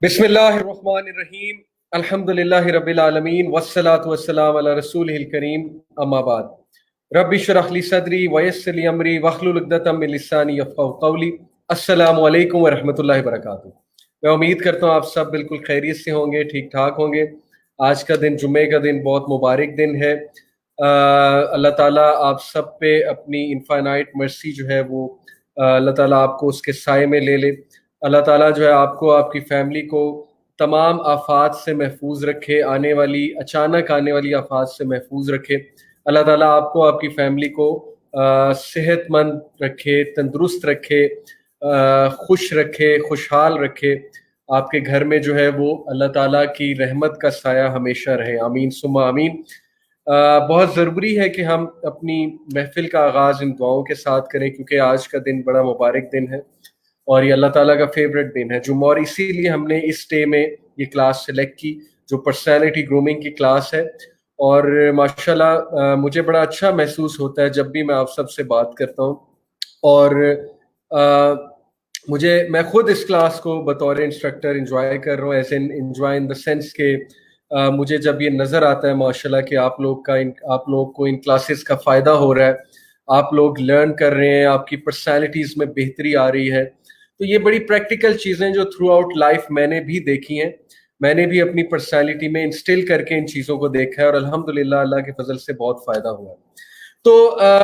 बिस्मिल्लाहिर्रहमानिर्रहीम अल्हम्दुलिल्लाहि रब्बिल आलमीन वस्सलातु वस्सलाम अला रसूलिहिल करीम अम्मा बाद रब्बि इश्रह ली सदरी वयस्सिर ली अमरी वहलुल उक़दतम मिन लिसानी यफ़क़हू क़ौली। अस्सलामु अलैकुम व रहमतुल्लाहि व बरकातुहू। मैं उम्मीद करता हूँ आप सब बिल्कुल खैरियत से होंगे, ठीक ठाक होंगे। आज का दिन जुम्मे का दिन बहुत मुबारक दिन है। अल्लाह ताला आप सब पे अपनी इनफाइनाइट मर्सी जो है वो अल्लाह ताला आपको उसके साए में ले ले। अल्लाह ताला जो है आपको, आपकी फैमिली को तमाम आफात से महफूज रखे, आने वाली अचानक आने वाली आफात से महफूज रखे। अल्लाह ताला आपको, आपकी फैमिली को सेहतमंद रखे, तंदुरुस्त रखे, खुश रखे, खुशहाल रखे। आपके घर में जो है वो अल्लाह ताला की रहमत का साया हमेशा रहे, आमीन सुम्मा आमीन। बहुत ज़रूरी है कि हम अपनी महफिल का आगाज़ इन दुआओं के साथ करें, क्योंकि आज का दिन बड़ा मुबारक दिन है और ये अल्लाह ताला का फेवरेट दिन है जुम्मा, और इसीलिए हमने इस डे में ये क्लास सेलेक्ट की जो पर्सनैलिटी ग्रूमिंग की क्लास है। और माशाल्लाह मुझे बड़ा अच्छा महसूस होता है जब भी मैं आप सबसे बात करता हूँ। और मैं खुद इस क्लास को बतौर इंस्ट्रक्टर इंजॉय कर रहा हूँ, as in enjoy in the sense के मुझे जब ये नज़र आता है माशाल्लाह कि आप लोग को इन क्लासेस का फ़ायदा हो रहा है, आप लोग लर्न कर रहे हैं, आपकी पर्सनैलिटीज़ में बेहतरी आ रही है। तो ये बड़ी प्रैक्टिकल चीज़ें जो थ्रू आउट लाइफ मैंने भी देखी हैं, मैंने भी अपनी पर्सनैलिटी में इंस्टिल करके इन चीज़ों को देखा है और अल्हम्दुलिल्लाह अल्लाह के फजल से बहुत फ़ायदा हुआ। तो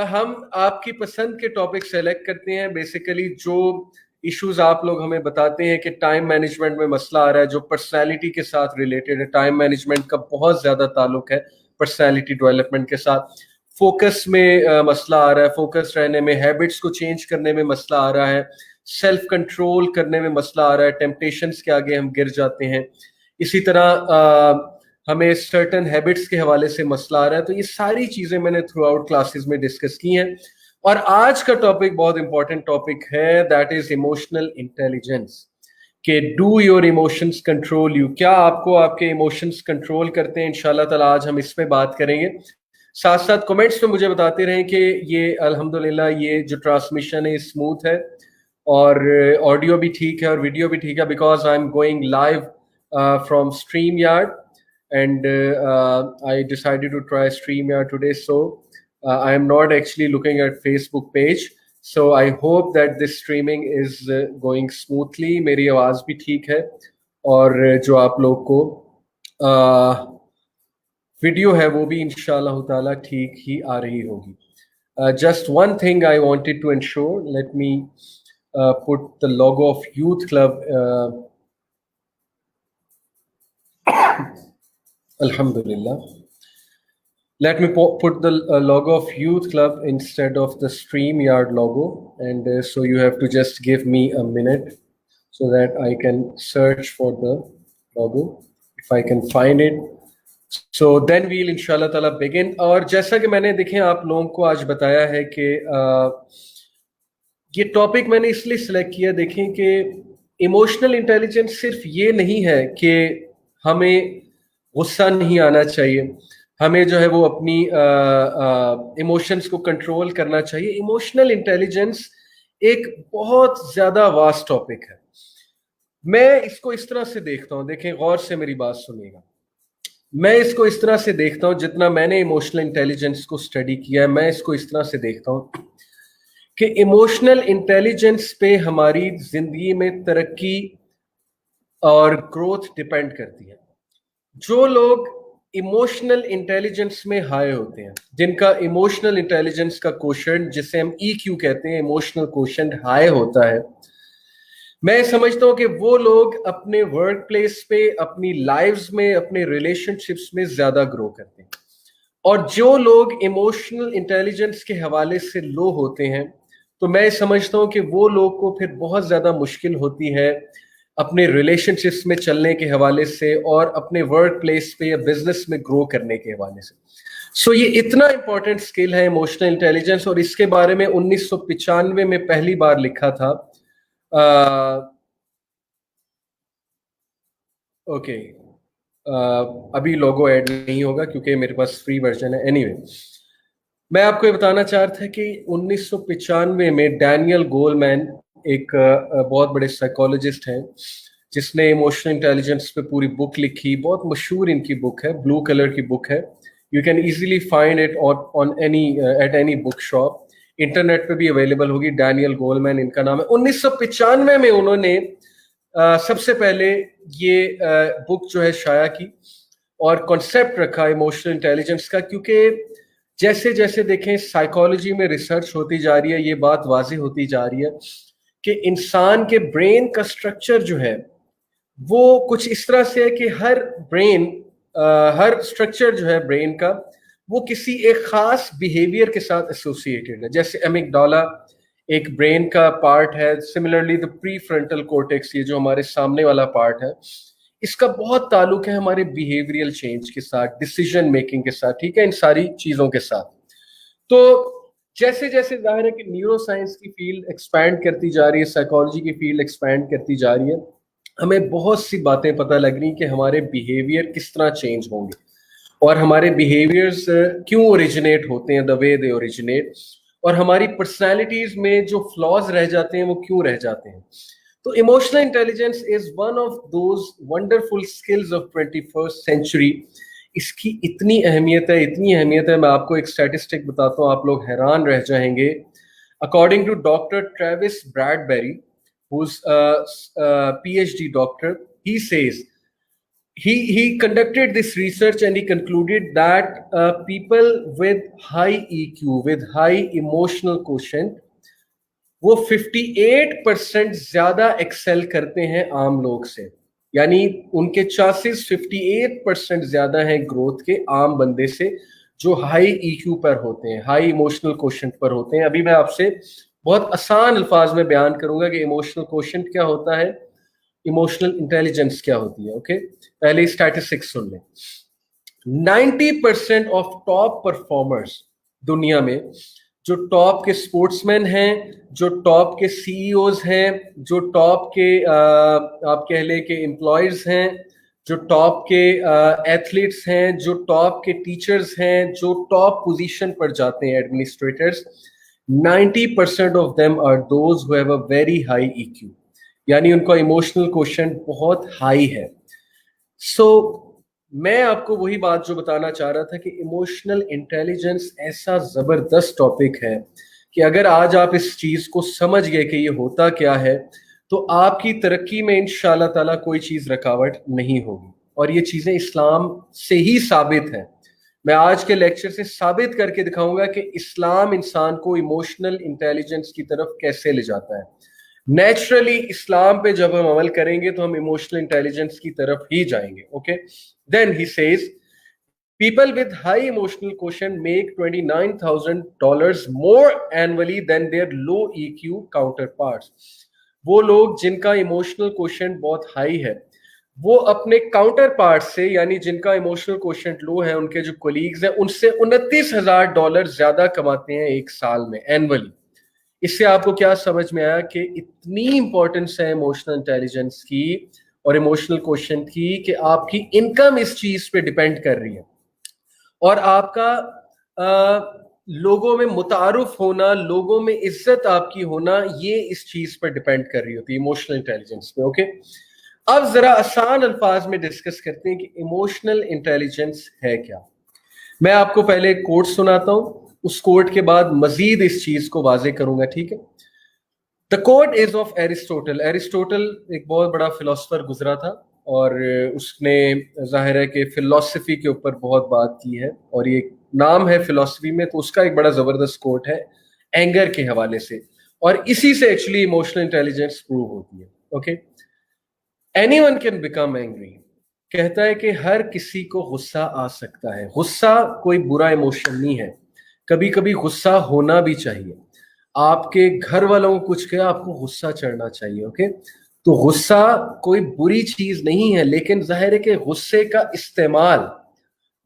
हम आपकी पसंद के टॉपिक सेलेक्ट करते हैं। बेसिकली जो इश्यूज आप लोग हमें बताते हैं कि टाइम मैनेजमेंट में मसला आ रहा है जो पर्सनैलिटी के साथ रिलेटेड है, टाइम मैनेजमेंट का बहुत ज़्यादा ताल्लुक है पर्सनैलिटी डेवलपमेंट के साथ। फोकस में मसला आ रहा है, फोकस रहने में, हैबिट्स को चेंज करने में मसला आ रहा है, सेल्फ कंट्रोल करने में मसला आ रहा है, टेम्पटेशंस के आगे हम गिर जाते हैं। इसी तरह हमें सर्टन हैबिट्स के हवाले से मसला आ रहा है। तो ये सारी चीज़ें मैंने थ्रू आउट क्लासेस में डिस्कस की हैं। और आज का टॉपिक बहुत इंपॉर्टेंट टॉपिक है, दैट इज इमोशनल इंटेलिजेंस। कि do your emotions control you? क्या आपको आपके इमोशंस कंट्रोल करते हैं? इंशाल्लाह ताला आज हम इस पे बात करेंगे। साथ साथ कमेंट्स में मुझे बताते रहें कि ये अल्हम्दुलिल्लाह ये जो ट्रांसमिशन है स्मूथ है और ऑडियो भी ठीक है और वीडियो भी ठीक है, because I am going live from stream yard and I decided to try StreamYard today. So I am not actually looking at Facebook page. So I hope that this streaming is going smoothly. मेरी आवाज़ भी ठीक है और जो आप लोग को वीडियो है वो भी इंशाल्लाह ताला ठीक ही आ रही होगी। Just one thing I wanted to ensure. Let me put the logo of Youth Club. Alhamdulillah. Let me put the logo of Youth Club instead of the StreamYard logo, and so you have to just give me a minute so that I can search for the logo if I can find it. So then we'll inshallah ta'ala begin. और जैसा कि मैंने देखें आप लोगों को आज बताया है कि ये टॉपिक मैंने इसलिए सिलेक्ट किया, देखें कि इमोशनल इंटेलिजेंस सिर्फ ये नहीं है कि हमें गुस्सा नहीं आना चाहिए, हमें जो है वो अपनी इमोशंस को कंट्रोल करना चाहिए। इमोशनल इंटेलिजेंस एक बहुत ज़्यादा वास्ट टॉपिक है। मैं इसको इस तरह से देखता हूँ, देखें गौर से मेरी बात सुनिएगा। मैं इसको इस तरह से देखता हूँ, जितना मैंने इमोशनल इंटेलिजेंस को स्टडी किया है, मैं इसको इस तरह से देखता हूँ कि इमोशनल इंटेलिजेंस पे हमारी जिंदगी में तरक्की और ग्रोथ डिपेंड करती है। जो लोग इमोशनल इंटेलिजेंस में हाई होते हैं, जिनका इमोशनल इंटेलिजेंस का कोशेंट, जिसे हम EQ कहते हैं, इमोशनल कोशेंट हाई होता है, मैं समझता हूं कि वो लोग अपने वर्क प्लेस पे, अपनी लाइव्स में, अपने रिलेशनशिप्स में ज्यादा ग्रो करते हैं। और जो लोग इमोशनल इंटेलिजेंस के हवाले से लो होते हैं, तो मैं समझता हूं कि वो लोग को फिर बहुत ज्यादा मुश्किल होती है अपने रिलेशनशिप्स में चलने के हवाले से और अपने वर्क प्लेस पे या बिजनेस में ग्रो करने के हवाले से। सो ये इतना इंपॉर्टेंट स्किल है इमोशनल इंटेलिजेंस, और इसके बारे में 1995 में पहली बार लिखा था। ओके, अभी लोगो ऐड नहीं होगा क्योंकि मेरे पास फ्री वर्जन है। एनीवे, मैं आपको ये बताना चाह रहा था कि 1995 में डैनियल गोलमैन एक बहुत बड़े साइकोलॉजिस्ट हैं, जिसने इमोशनल इंटेलिजेंस पे पूरी बुक लिखी, बहुत मशहूर इनकी बुक है, ब्लू कलर की बुक है, you can easily find it on any at any book shop, internet पे भी अवेलेबल होगी। डैनियल गोलमैन इनका नाम है। 1995 में उन्होंने सबसे पहले ये बुक जो है शाया की और कॉन्सेप्ट रखा इमोशनल इंटेलिजेंस का, क्योंकि जैसे जैसे देखें साइकोलॉजी में रिसर्च होती जा रही है, ये बात वाज़ेह होती जा रही है कि इंसान के ब्रेन का स्ट्रक्चर जो है वो कुछ इस तरह से है कि हर स्ट्रक्चर जो है ब्रेन का वो किसी एक खास बिहेवियर के साथ एसोसिएटेड है। जैसे एमिगडाला एक ब्रेन का पार्ट है, similarly the pre frontal cortex, ये जो हमारे सामने वाला पार्ट है, इसका बहुत ताल्लुक है हमारे बिहेवियरल चेंज के साथ, डिसीजन मेकिंग के साथ, ठीक है, इन सारी चीजों के साथ। तो जैसे जैसे जाहिर है कि न्यूरो साइंस की फील्ड एक्सपैंड करती जा रही है, साइकोलॉजी की फील्ड एक्सपैंड करती जा रही है, हमें बहुत सी बातें पता लग रही कि हमारे बिहेवियर किस तरह चेंज होंगे और हमारे बिहेवियर्स क्यों ओरिजिनेट होते हैं द वे दे ओरिजिनेट, और हमारी पर्सनैलिटीज में जो फ्लॉज रह जाते हैं वो क्यों रह जाते हैं। तो emotional intelligence is one of those wonderful skills of 21st century. इसकी इतनी अहमियत है, इतनी अहमियत है, मैं आपको एक स्टैटिस्टिक बताता हूँ, आप लोग हैरान रह जाएंगे। According to doctor Travis Bradberry, who's a PhD doctor, he says he conducted this research and he concluded that people with high EQ, with high emotional quotient, वो 58% ज्यादा एक्सेल करते हैं आम लोग से, यानी उनके चांसेस 58% ज्यादा हैं ग्रोथ के आम बंदे से जो हाई EQ पर होते हैं, हाई इमोशनल क्वोशंट पर होते हैं। अभी मैं आपसे बहुत आसान अल्फाज में बयान करूंगा कि इमोशनल क्वोशंट क्या होता है, इमोशनल इंटेलिजेंस क्या होती है। ओके, पहले स्टैटिस्टिक्स सुन लें। 90% ऑफ टॉप परफॉर्मर्स दुनिया में, जो टॉप के स्पोर्ट्समैन हैं, जो टॉप के CEOs हैं, जो टॉप के आप कह लें कि एम्प्लॉयज हैं, जो टॉप के एथलीट्स हैं, जो टॉप के टीचर्स हैं, जो टॉप पोजीशन पर जाते हैं, administrators, 90% of them are those who have a very high EQ, यानी उनका इमोशनल क्वोशंट बहुत हाई है। सो मैं आपको वही बात जो बताना चाह रहा था कि इमोशनल इंटेलिजेंस ऐसा जबरदस्त टॉपिक है कि अगर आज आप इस चीज को समझ गए कि ये होता क्या है, तो आपकी तरक्की में इंशाल्लाह ताला कोई चीज रुकावट नहीं होगी। और ये चीजें इस्लाम से ही साबित हैं। मैं आज के लेक्चर से साबित करके दिखाऊंगा कि इस्लाम इंसान को इमोशनल इंटेलिजेंस की तरफ कैसे ले जाता है। नेचुरली इस्लाम पे जब हम अमल करेंगे तो हम इमोशनल इंटेलिजेंस की तरफ ही जाएंगे। Okay, then he says people with high emotional quotient make $29,000 more annually than their low EQ counterparts. वो लोग जिनका इमोशनल क्वोशंट बहुत हाई है, वो अपने काउंटर पार्ट से, यानी जिनका इमोशनल क्वोशंट लो है, उनके जो कोलीग्स हैं, उनसे $29,000 ज्यादा कमाते हैं एक साल में, एनुअली। इससे आपको क्या समझ में आया कि इतनी इंपॉर्टेंस है इमोशनल इंटेलिजेंस की और इमोशनल क्वोशंट की कि आपकी इनकम इस चीज पे डिपेंड कर रही है और आपका लोगों में मुतारुफ होना, लोगों में इज्जत आपकी होना, ये इस चीज पर डिपेंड कर रही होती है, इमोशनल इंटेलिजेंस पे। ओके, अब जरा आसान अल्फाज में डिस्कस करते हैं कि इमोशनल इंटेलिजेंस है क्या। मैं आपको पहले एक कोट सुनाता हूं, उस कोट के बाद मजीद इस चीज को वाजे करूंगा, ठीक है। The quote is of Aristotle. Aristotle एक बहुत बड़ा फिलोसफर गुजरा था और उसने जाहिर है कि फिलॉसफी के ऊपर बहुत बात की है और ये नाम है फिलॉसफी में, तो उसका एक बड़ा जबरदस्त कोट है एंगर के हवाले से, और इसी से एक्चुअली इमोशनल इंटेलिजेंस प्रूव होती है। Okay, anyone can become angry, कहता है कि हर किसी को गुस्सा आ सकता है। गुस्सा कोई बुरा इमोशन नहीं है, कभी कभी गुस्सा होना भी चाहिए। आपके घर वालों को कुछ कहा, आपको गुस्सा चढ़ना चाहिए। ओके, तो गुस्सा कोई बुरी चीज नहीं है, लेकिन जाहिर है कि गुस्से का इस्तेमाल,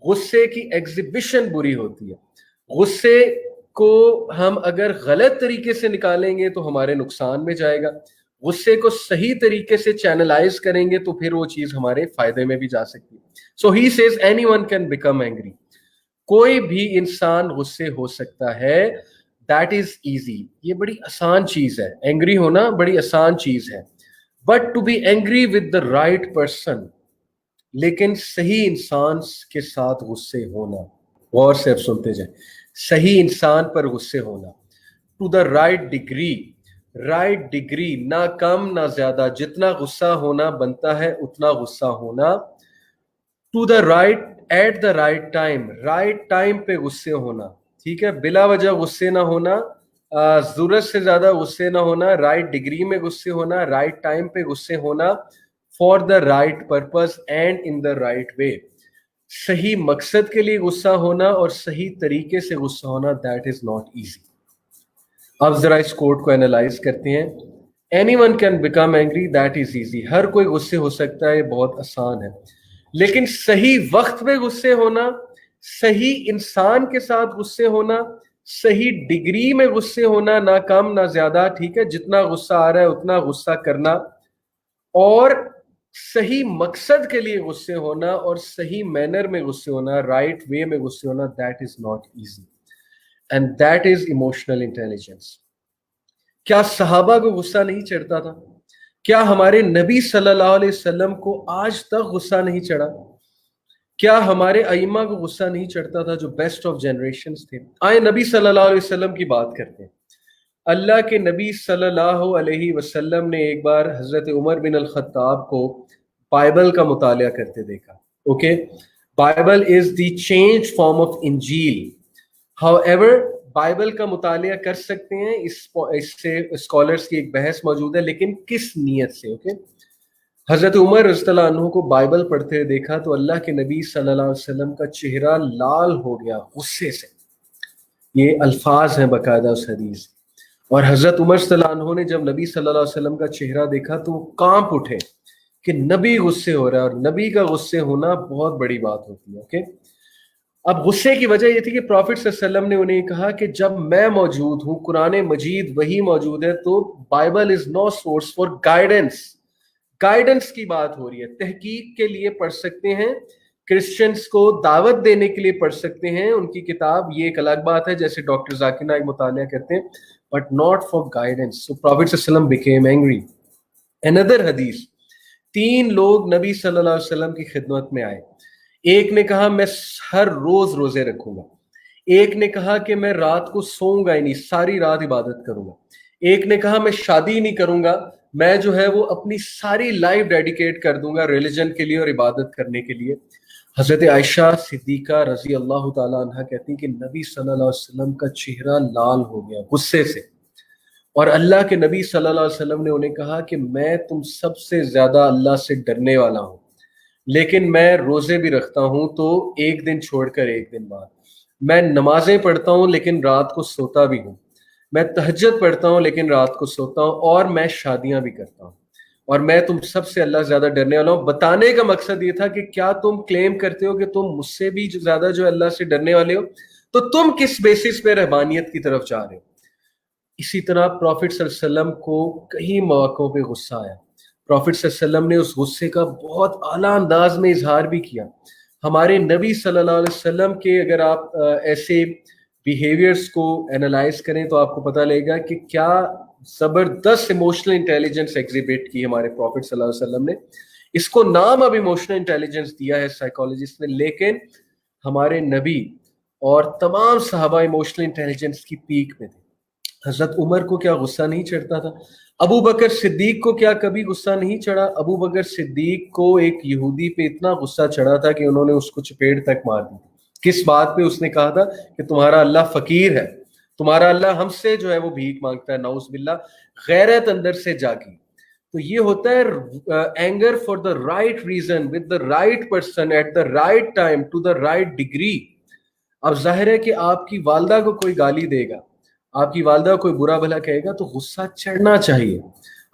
गुस्से की एग्जिबिशन बुरी होती है। गुस्से को हम अगर गलत तरीके से निकालेंगे तो हमारे नुकसान में जाएगा, गुस्से को सही तरीके से चैनलाइज करेंगे तो फिर वो चीज हमारे फायदे में भी जा सकती है। So he says anyone can become angry, कोई भी इंसान गुस्से हो सकता है, दैट इज इजी, ये बड़ी आसान चीज है, एंग्री होना बड़ी आसान चीज है। But to be angry with the right person, लेकिन सही इंसान के साथ गुस्से होना, गौर से अब सुनते जाए, सही इंसान पर गुस्से होना, to the right degree, right degree, ना कम ना ज्यादा, जितना गुस्सा होना बनता है उतना गुस्सा होना, to the right, at the right time, right time पे गुस्से होना, ठीक है, बिला वजह गुस्से ना होना, जरूरत से ज्यादा गुस्से ना होना, राइट डिग्री में गुस्से होना, राइट टाइम पे गुस्से होना, for the right purpose and in the right way, सही मकसद के लिए गुस्सा होना और सही तरीके से गुस्सा होना, दैट इज नॉट इजी। अब जरा इस कोट को एनालाइज करते हैं। Anyone can become angry, that is easy, हर कोई गुस्से हो सकता है, बहुत आसान है, लेकिन सही वक्त पे गुस्से होना, सही इंसान के साथ गुस्से होना, सही डिग्री में गुस्से होना, ना कम ना ज्यादा, ठीक है, जितना गुस्सा आ रहा है उतना गुस्सा करना, और सही मकसद के लिए गुस्से होना और सही मैनर में गुस्से होना, राइट वे में गुस्से होना, that is not easy, and that is emotional intelligence. क्या सहाबा को गुस्सा नहीं चढ़ता था? क्या हमारे नबी सल्लल्लाहु अलैहि वसल्लम को आज तक गुस्सा नहीं चढ़ा? क्या हमारे अइम्मा को गुस्सा नहीं चढ़ता था, जो बेस्ट ऑफ जनरेशंस थे? आए नबी सल्लल्लाहु अलैहि वसल्लम की बात करते हैं। अल्लाह के नबी सल्लल्लाहु अलैहि वसल्लम ने एक बार हजरत उमर बिन अल खत्ताब को बाइबल का मुतालिया करते देखा। Okay, Bible is the change form of Injil. However, Bible का मुतालिया कर सकते हैं, इससे स्कॉलर्स की एक बहस मौजूद है, लेकिन किस नीयत से? ओके, हजरत उमर रज़ियल्लाहु अन्हु को बाइबल पढ़ते हुए देखा तो अल्लाह के नबी सल्लल्लाहु अलैहि वसल्लम का चेहरा लाल हो गया गुस्से से। ये अल्फाज हैं बाकायदा उस हदीस। और हजरत उमर सल्लल्लाहु अन्हु ने जब नबी सल्लल्लाहु अलैहि वसल्लम का चेहरा देखा तो वो कांप उठे कि नबी गुस्से हो रहा है, और नबी का गुस्से होना बहुत बड़ी बात होती है। ओके, अब गुस्से की वजह ये थी कि प्रॉफिट सल्लल्लाहु अलैहि वसल्लम ने उन्हें कहा कि जब मैं मौजूद हूं, कुरान मजीद वही मौजूद है, तो Bible is no source for guidance. Guidance की बात हो रही है, तहकीक के लिए पढ़ सकते हैं, क्रिश्चियंस को दावत देने के लिए पढ़ सकते हैं उनकी किताब, ये एक अलग बात है, जैसे डॉक्टर जाकिर नाइक मुतालिया करते हैं, but not for guidance. So profit सल्लल्लाहु अलैहि वसल्लम बिकेम एंग्री। अनदर हदीस, 3 लोग नबी सल्लल्लाहु अलैहि वसल्लम की खिदमत में आए। एक ने कहा मैं हर रोज रोजे रखूंगा, एक ने कहा कि मैं रात को सोऊंगा ही नहीं, सारी रात इबादत करूंगा, एक ने कहा मैं शादी नहीं करूंगा, मैं जो है वो अपनी सारी लाइफ डेडिकेट कर दूंगा रिलीजन के लिए और इबादत करने के लिए। हजरत आयशा सिद्दीका रजी अल्लाह ताला अन्हा कहती कि नबी सल्लल्लाहु अलैहि वसल्लम का चेहरा लाल हो गया गुस्से से, और अल्लाह के नबी सल्लल्लाहु अलैहि वसल्लम ने उन्हें कहा कि मैं तुम सबसे ज्यादा अल्लाह से डरने वाला हूं, लेकिन मैं रोजे भी रखता हूं, तो एक दिन छोड़कर एक दिन बाद, मैं नमाजें पढ़ता हूं लेकिन रात को सोता भी हूं, मैं तहज्जुद पढ़ता हूं लेकिन रात को सोता हूं, और मैं शादियां भी करता हूं, और मैं तुम सबसे अल्लाह ज्यादा डरने वाला हूं। बताने का मकसद ये था कि क्या तुम क्लेम करते हो कि तुम मुझसे भी ज्यादा जो अल्लाह से डरने वाले हो, तो तुम किस बेसिस पे रहबानियत की तरफ जा रहे हो? इसी तरह प्रॉफिट सल्लल्लाहु अलैहि वसल्लम को कई मौकों पे गुस्सा आया। प्रॉफिट सल्लल्लाहु अलैहि वसल्लम ने उस गुस्से का बहुत आला अंदाज में इजहार भी किया। हमारे नबी सल्लल्लाहु अलैहि वसल्लम के अगर आप ऐसे बिहेवियर्स को एनालाइज करें तो आपको पता लगेगा कि क्या जबरदस्त इमोशनल इंटेलिजेंस एग्जिबिट की हमारे प्रॉफिट सल्लल्लाहु अलैहि वसल्लम ने। इसको नाम अब इमोशनल इंटेलिजेंस दिया है साइकोलॉजिस्ट ने, लेकिन हमारे नबी और तमाम सहाबा इमोशनल इंटेलिजेंस की पीक में थे। हजरत उमर को क्या गुस्सा नहीं चढ़ता था? अबू बकर सिद्दीक को क्या कभी गुस्सा नहीं चढ़ा? अबू बकर सिद्दीक को एक यहूदी पे इतना गुस्सा चढ़ा था कि उन्होंने उसको चपेट तक मार दी। किस बात पे? उसने कहा था कि तुम्हारा अल्लाह फकीर है, तुम्हारा अल्लाह हमसे जो है वो भीख मांगता है, नाउज़ बिल्लाह। गैरत अंदर से जागी। तो ये होता है anger for the right reason with the right person at the right time to the right degree. अब जाहिर है कि आपकी वालदा को कोई गाली देगा, आपकी वालदा कोई बुरा भला कहेगा तो गुस्सा चढ़ना चाहिए।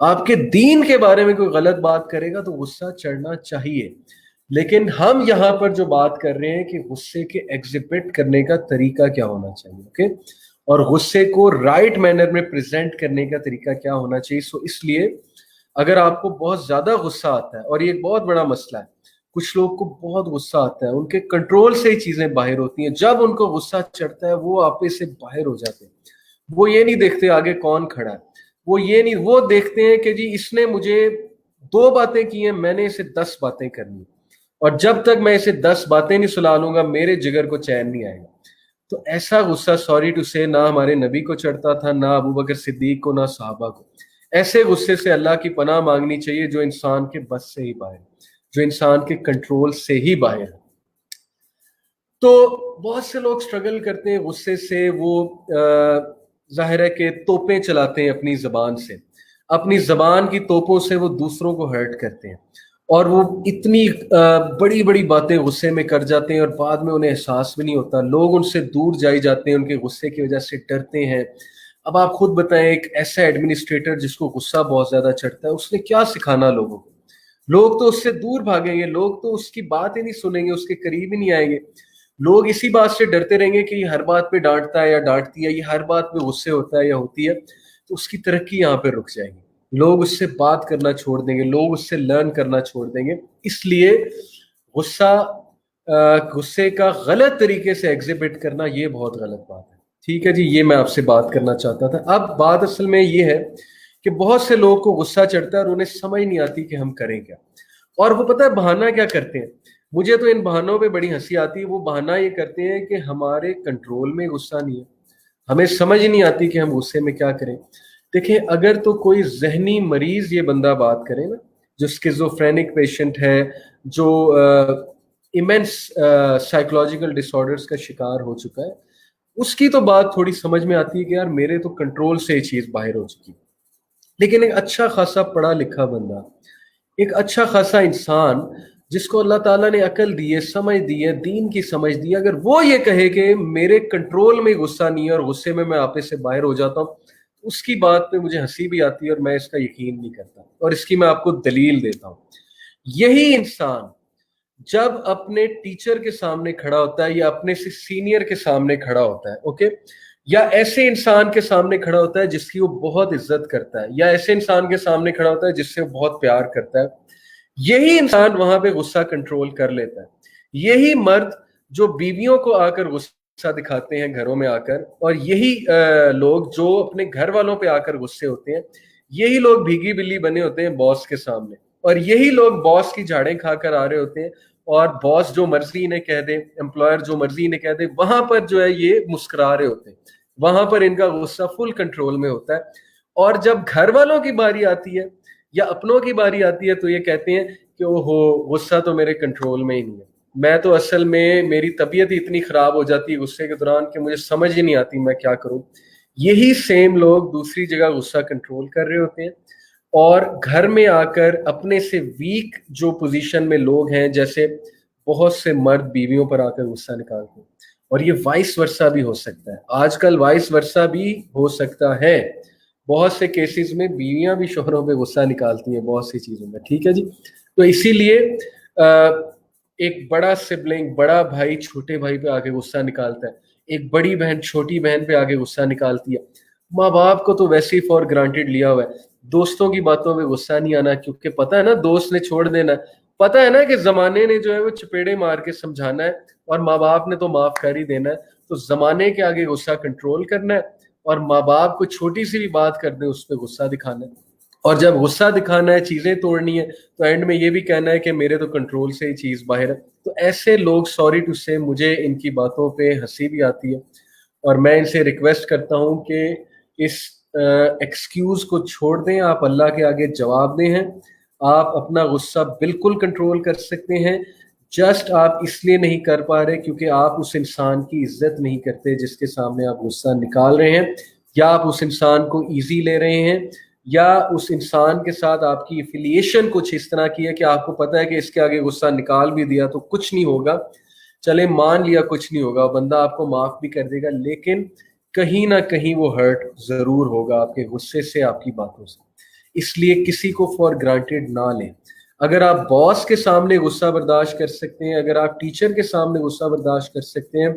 आपके दीन के बारे में कोई गलत बात करेगा तो गुस्सा चढ़ना चाहिए। लेकिन हम यहाँ पर जो बात कर रहे हैं कि गुस्से के एग्जिबिट करने का तरीका क्या होना चाहिए, ओके, और गुस्से को राइट मैनर में प्रेजेंट करने का तरीका क्या होना चाहिए। सो इसलिए अगर आपको बहुत ज्यादा गुस्सा आता है, और ये एक बहुत बड़ा मसला है, कुछ लोग को बहुत गुस्सा आता है, उनके कंट्रोल से ही चीजें बाहर होती हैं, जब उनको गुस्सा चढ़ता है वो आपे से बाहर हो जाते हैं। वो ये नहीं देखते आगे कौन खड़ा है, वो ये नहीं, वो देखते हैं कि जी इसने मुझे 2 बातें की हैं, मैंने इसे 10 बातें करनी, और जब तक मैं इसे 10 बातें नहीं सुना लूंगा मेरे जिगर को चैन नहीं आएगा। तो ऐसा गुस्सा, सॉरी टू से, ना हमारे नबी को चढ़ता था, ना अबू बकर सिद्दीक को, ना सहाबा को। ऐसे गुस्से से अल्लाह की पनाह मांगनी चाहिए जो इंसान के बस से ही बाहर, जो इंसान के कंट्रोल से ही बाहर है। तो बहुत से लोग स्ट्रगल करते हैं गुस्से से, वो जाहिर है कि तोपें चलाते हैं अपनी जबान से, अपनी जबान की तोपों से वो दूसरों को हर्ट करते हैं, और वो इतनी बड़ी बड़ी बातें गुस्से में कर जाते हैं और बाद में उन्हें एहसास भी नहीं होता। लोग उनसे दूर जाई जाते हैं, उनके गुस्से की वजह से डरते हैं। अब आप खुद बताएं, एक ऐसा एडमिनिस्ट्रेटर जिसको गुस्सा बहुत ज्यादा चढ़ता है, उसने क्या सिखाना लोगों को? लोग तो उससे दूर भागेंगे, लोग तो उसकी बात ही नहीं सुनेंगे, उसके करीब ही नहीं आएंगे। लोग इसी बात से डरते रहेंगे कि ये हर बात पे डांटता है या डांटती है, ये हर बात पे गुस्से होता है या होती है, तो उसकी तरक्की यहाँ पे रुक जाएगी। लोग उससे बात करना छोड़ देंगे, लोग उससे लर्न करना छोड़ देंगे। इसलिए गुस्सा, गुस्से का गलत तरीके से एग्जिबिट करना, ये बहुत गलत बात है। ठीक है जी, ये मैं आपसे बात करना चाहता था। अब बात असल में ये है कि बहुत से लोगों को गुस्सा चढ़ता है और उन्हें समझ नहीं आती कि हम करें क्या, और वो पता है बहाना क्या करते हैं। मुझे तो इन बहानों पे बड़ी हंसी आती है। वो बहाना ये करते हैं कि हमारे कंट्रोल में गुस्सा नहीं है, हमें समझ नहीं आती कि हम गुस्से में क्या करें। देखिए, अगर तो कोई जहनी मरीज ये बंदा बात करे ना, जो स्किज़ोफ्रेनिक पेशेंट है, जो इमेंस साइकोलॉजिकल डिसऑर्डर्स का शिकार हो चुका है, उसकी तो बात थोड़ी समझ में आती है कि यार मेरे तो कंट्रोल से ये चीज बाहर हो चुकी है। लेकिन एक अच्छा खासा पढ़ा लिखा बंदा, एक अच्छा खासा इंसान जिसको अल्लाह ताला ने अकल दी है, समझ दी है, दीन की समझ दी है, अगर वो ये कहे कि मेरे कंट्रोल में गुस्सा नहीं है और गुस्से में मैं आपे से बाहर हो जाता हूँ, उसकी बात पे मुझे हंसी भी आती है और मैं इसका यकीन नहीं करता। और इसकी मैं आपको दलील देता हूँ। यही इंसान जब अपने टीचर के सामने खड़ा होता है या अपने से सीनियर के सामने खड़ा होता है, ओके, या ऐसे इंसान के सामने खड़ा होता है जिसकी वो बहुत इज्जत करता है, या ऐसे इंसान के सामने खड़ा होता है जिससे वो बहुत प्यार करता है, यही इंसान वहां पे गुस्सा कंट्रोल कर लेता है। यही मर्द जो बीवियों को आकर गुस्सा दिखाते हैं घरों में आकर, और यही लोग जो अपने घर वालों पे आकर गुस्से होते हैं, यही लोग भीगी बिल्ली बने होते हैं बॉस के सामने, और यही लोग बॉस की झाड़ें खाकर आ रहे होते हैं, और बॉस जो मर्जी इन्हें कह दे, एम्प्लॉयर जो मर्जी इन्हें कह दे, वहां पर जो है ये मुस्कुरा रहे होते हैं, वहां पर इनका गुस्सा फुल कंट्रोल में होता है। और जब घर वालों की बारी आती है या अपनों की बारी आती है तो ये कहते हैं कि ओहो, गुस्सा तो मेरे कंट्रोल में ही नहीं है, मैं तो असल में, मेरी तबीयत ही इतनी खराब हो जाती है गुस्से के दौरान कि मुझे समझ ही नहीं आती मैं क्या करूं। यही सेम लोग दूसरी जगह गुस्सा कंट्रोल कर रहे होते हैं, और घर में आकर अपने से वीक जो पोजीशन में लोग हैं, जैसे बहुत से मर्द बीवियों पर आकर गुस्सा निकालते हैं, और ये वाइस वर्सा भी हो सकता है, आजकल वाइस वर्सा भी हो सकता है। बहुत से केसेस में बीवियां भी शोहरों पे गुस्सा निकालती हैं बहुत सी चीजों में। ठीक है जी, तो इसीलिए एक बड़ा सिबलिंग, बड़ा भाई छोटे भाई पे आके गुस्सा निकालता है, एक बड़ी बहन छोटी बहन पे आके गुस्सा निकालती है। माँ बाप को तो वैसे ही फॉर ग्रांटेड लिया हुआ है, दोस्तों की बातों पे गुस्सा नहीं आना, क्योंकि पता है ना दोस्त ने छोड़ देना, पता है ना कि जमाने ने जो है वो चपेड़े मार के समझाना है, और माँ बाप ने तो माफ कर ही देना है। तो जमाने के आगे गुस्सा कंट्रोल करना है, और माँ बाप को छोटी सी भी बात कर दे उस पर गुस्सा दिखाना है, और जब गुस्सा दिखाना है, चीजें तोड़नी है, तो एंड में ये भी कहना है कि मेरे तो कंट्रोल से ही चीज बाहर है। तो ऐसे लोग, सॉरी टू से, मुझे इनकी बातों पे हंसी भी आती है, और मैं इनसे रिक्वेस्ट करता हूं कि इस एक्सक्यूज को छोड़ दें, आप अल्लाह के आगे जवाब दें हैं। आप अपना गुस्सा बिल्कुल कंट्रोल कर सकते हैं, जस्ट आप इसलिए नहीं कर पा रहे क्योंकि आप उस इंसान की इज्जत नहीं करते जिसके सामने आप गुस्सा निकाल रहे हैं, या आप उस इंसान को इजी ले रहे हैं, या उस इंसान के साथ आपकी एफिलिएशन कुछ इस तरह की है कि आपको पता है कि इसके आगे गुस्सा निकाल भी दिया तो कुछ नहीं होगा, चले मान लिया कुछ नहीं होगा, बंदा आपको माफ भी कर देगा, लेकिन कहीं ना कहीं वो हर्ट जरूर होगा आपके गुस्से से, आपकी बातों से। इसलिए किसी को फॉर ग्रांटेड ना लें। अगर आप बॉस के सामने गुस्सा बर्दाश्त कर सकते हैं, अगर आप टीचर के सामने गुस्सा बर्दाश्त कर सकते हैं,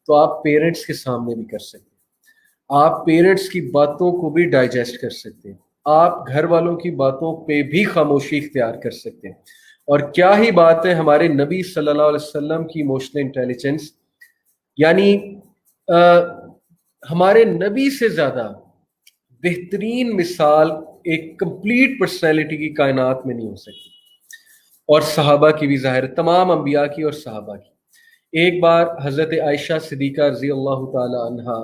तो आप पेरेंट्स के सामने भी कर सकते हैं। आप पेरेंट्स की बातों को भी डाइजेस्ट कर सकते हैं, आप घर वालों की बातों पे भी खामोशी इख्तियार कर सकते हैं। और क्या ही बात है हमारे नबी सल्लल्लाहु अलैहि वसल्लम की इमोशनल इंटेलिजेंस, यानी हमारे नबी से ज्यादा बेहतरीन मिसाल एक कंप्लीट पर्सनैलिटी की कायनात में नहीं हो सकती, और सहाबा की भी ज़ाहिर, तमाम अंबिया की और सहाबा की। एक बार हज़रत आयशा सिद्दीक़ा रज़ी अल्लाह ताला अन्हा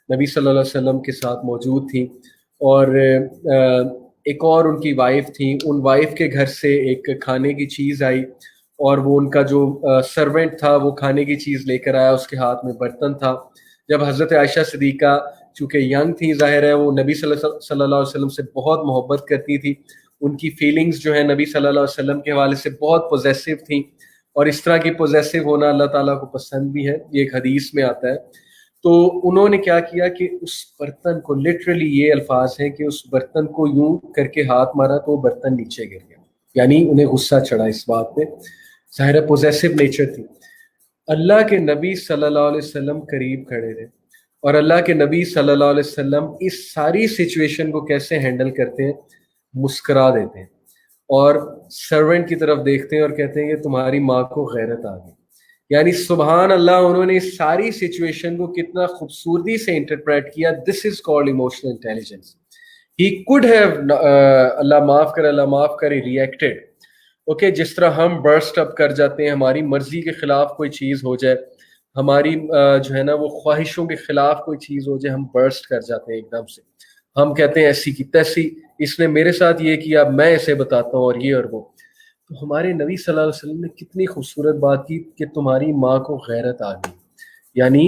नबी सल्लल्लाहु अलैहि वसल्लम के साथ मौजूद थी, और एक और उनकी वाइफ थी। उन वाइफ के घर से एक खाने की चीज़ आई, और वो उनका जो सर्वेंट था वो खाने की चीज़ लेकर आया, उसके हाथ में बर्तन था। जब हज़रत आयशा सिद्दीक़ा चूँकि यंग थी, ज़ाहिर है वो नबी सल्लल्लाहु अलैहि वसल्लम से बहुत मोहब्बत करती थी, उनकी फीलिंग्स जो है नबी सल्लल्लाहु अलैहि वसल्लम के हवाले से बहुत पॉजेसिव थी, और इस तरह की पॉजेसिव होना अल्लाह ताला को पसंद भी है, ये एक हदीस में आता है। तो उन्होंने क्या किया कि उस बर्तन को, लिटरली ये अल्फाज हैं कि उस बर्तन को यूं करके हाथ मारा तो वो बर्तन नीचे गिर गया, यानी उन्हें गुस्सा चढ़ा इस बात पे, ज़ाहिर है पॉजेसिव नेचर थी। अल्लाह के नबी सल्लल्लाहु अलैहि वसल्लम करीब खड़े थे, और अल्लाह के नबी सल्लल्लाहु अलैहि वसल्लम इस सारी सिचुएशन को कैसे हैंडल करते हैं, मुस्करा देते हैं और सर्वेंट की तरफ देखते हैं और कहते हैं कि तुम्हारी माँ को गैरत आ गई। यानी सुबहान अल्लाह, उन्होंने इस सारी सिचुएशन को कितना खूबसूरती से इंटरप्रेट किया। This is called emotional intelligence. He could have, Allah माफ करे, रिएक्टेड। ओके, जिस तरह हम बर्स्ट अप कर जाते हैं, हमारी मर्जी के खिलाफ कोई चीज हो जाए, हमारी जो है ना वो ख्वाहिशों के खिलाफ कोई चीज हो जाए, हम बर्स्ट कर जाते हैं एकदम से, हम कहते हैं ऐसी की तैसी, इसने मेरे साथ ये किया, मैं इसे बताता हूँ, और ये और वो। तो हमारे नबी सल्लल्लाहु अलैहि वसल्लम ने कितनी खूबसूरत बात की कि तुम्हारी माँ को गैरत आ गई, यानी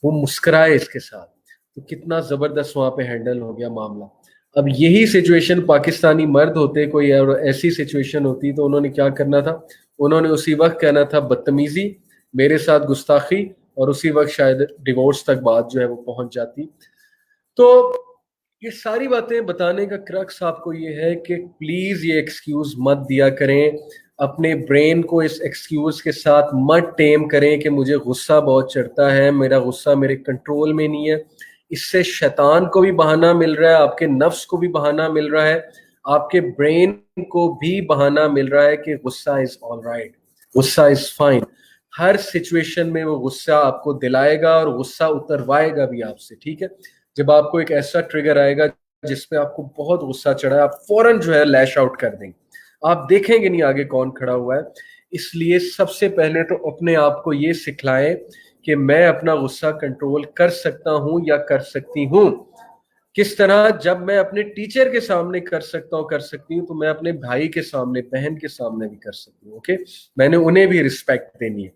वो मुस्कुराए इसके साथ। तो कितना जबरदस्त वहां पे हैंडल हो गया मामला। अब यही सिचुएशन पाकिस्तानी मर्द होते, कोई ऐसी सिचुएशन होती, तो उन्होंने क्या करना था, उन्होंने उसी वक्त कहना था बदतमीजी, मेरे साथ गुस्ताखी, और उसी वक्त शायद डिवोर्स तक बात जो है वो पहुंच जाती। तो ये सारी बातें बताने का क्रक्स आपको ये है कि प्लीज ये एक्सक्यूज मत दिया करें, अपने ब्रेन को इस एक्सक्यूज के साथ मत टेम करें कि मुझे गुस्सा बहुत चढ़ता है, मेरा गुस्सा मेरे कंट्रोल में नहीं है। इससे शैतान को भी बहाना मिल रहा है, आपके नफ्स को भी बहाना मिल रहा है, आपके ब्रेन को भी बहाना मिल रहा है कि गुस्सा इज ऑल राइट, गुस्सा इज फाइन। हर सिचुएशन में वो गुस्सा आपको दिलाएगा और गुस्सा उतरवाएगा भी आपसे, ठीक है। जब आपको एक ऐसा ट्रिगर आएगा जिसपे आपको बहुत गुस्सा चढ़ा है, आप फौरन जो है लैश आउट कर देंगे, आप देखेंगे नहीं आगे कौन खड़ा हुआ है। इसलिए सबसे पहले तो अपने आप को ये सिखलाएं कि मैं अपना गुस्सा कंट्रोल कर सकता हूं या कर सकती हूं। किस तरह, जब मैं अपने टीचर के सामने कर सकता हूं, कर सकती हूँ, तो मैं अपने भाई के सामने, बहन के सामने भी कर सकती हूँ। ओके, मैंने उन्हें भी रिस्पेक्ट देनी है।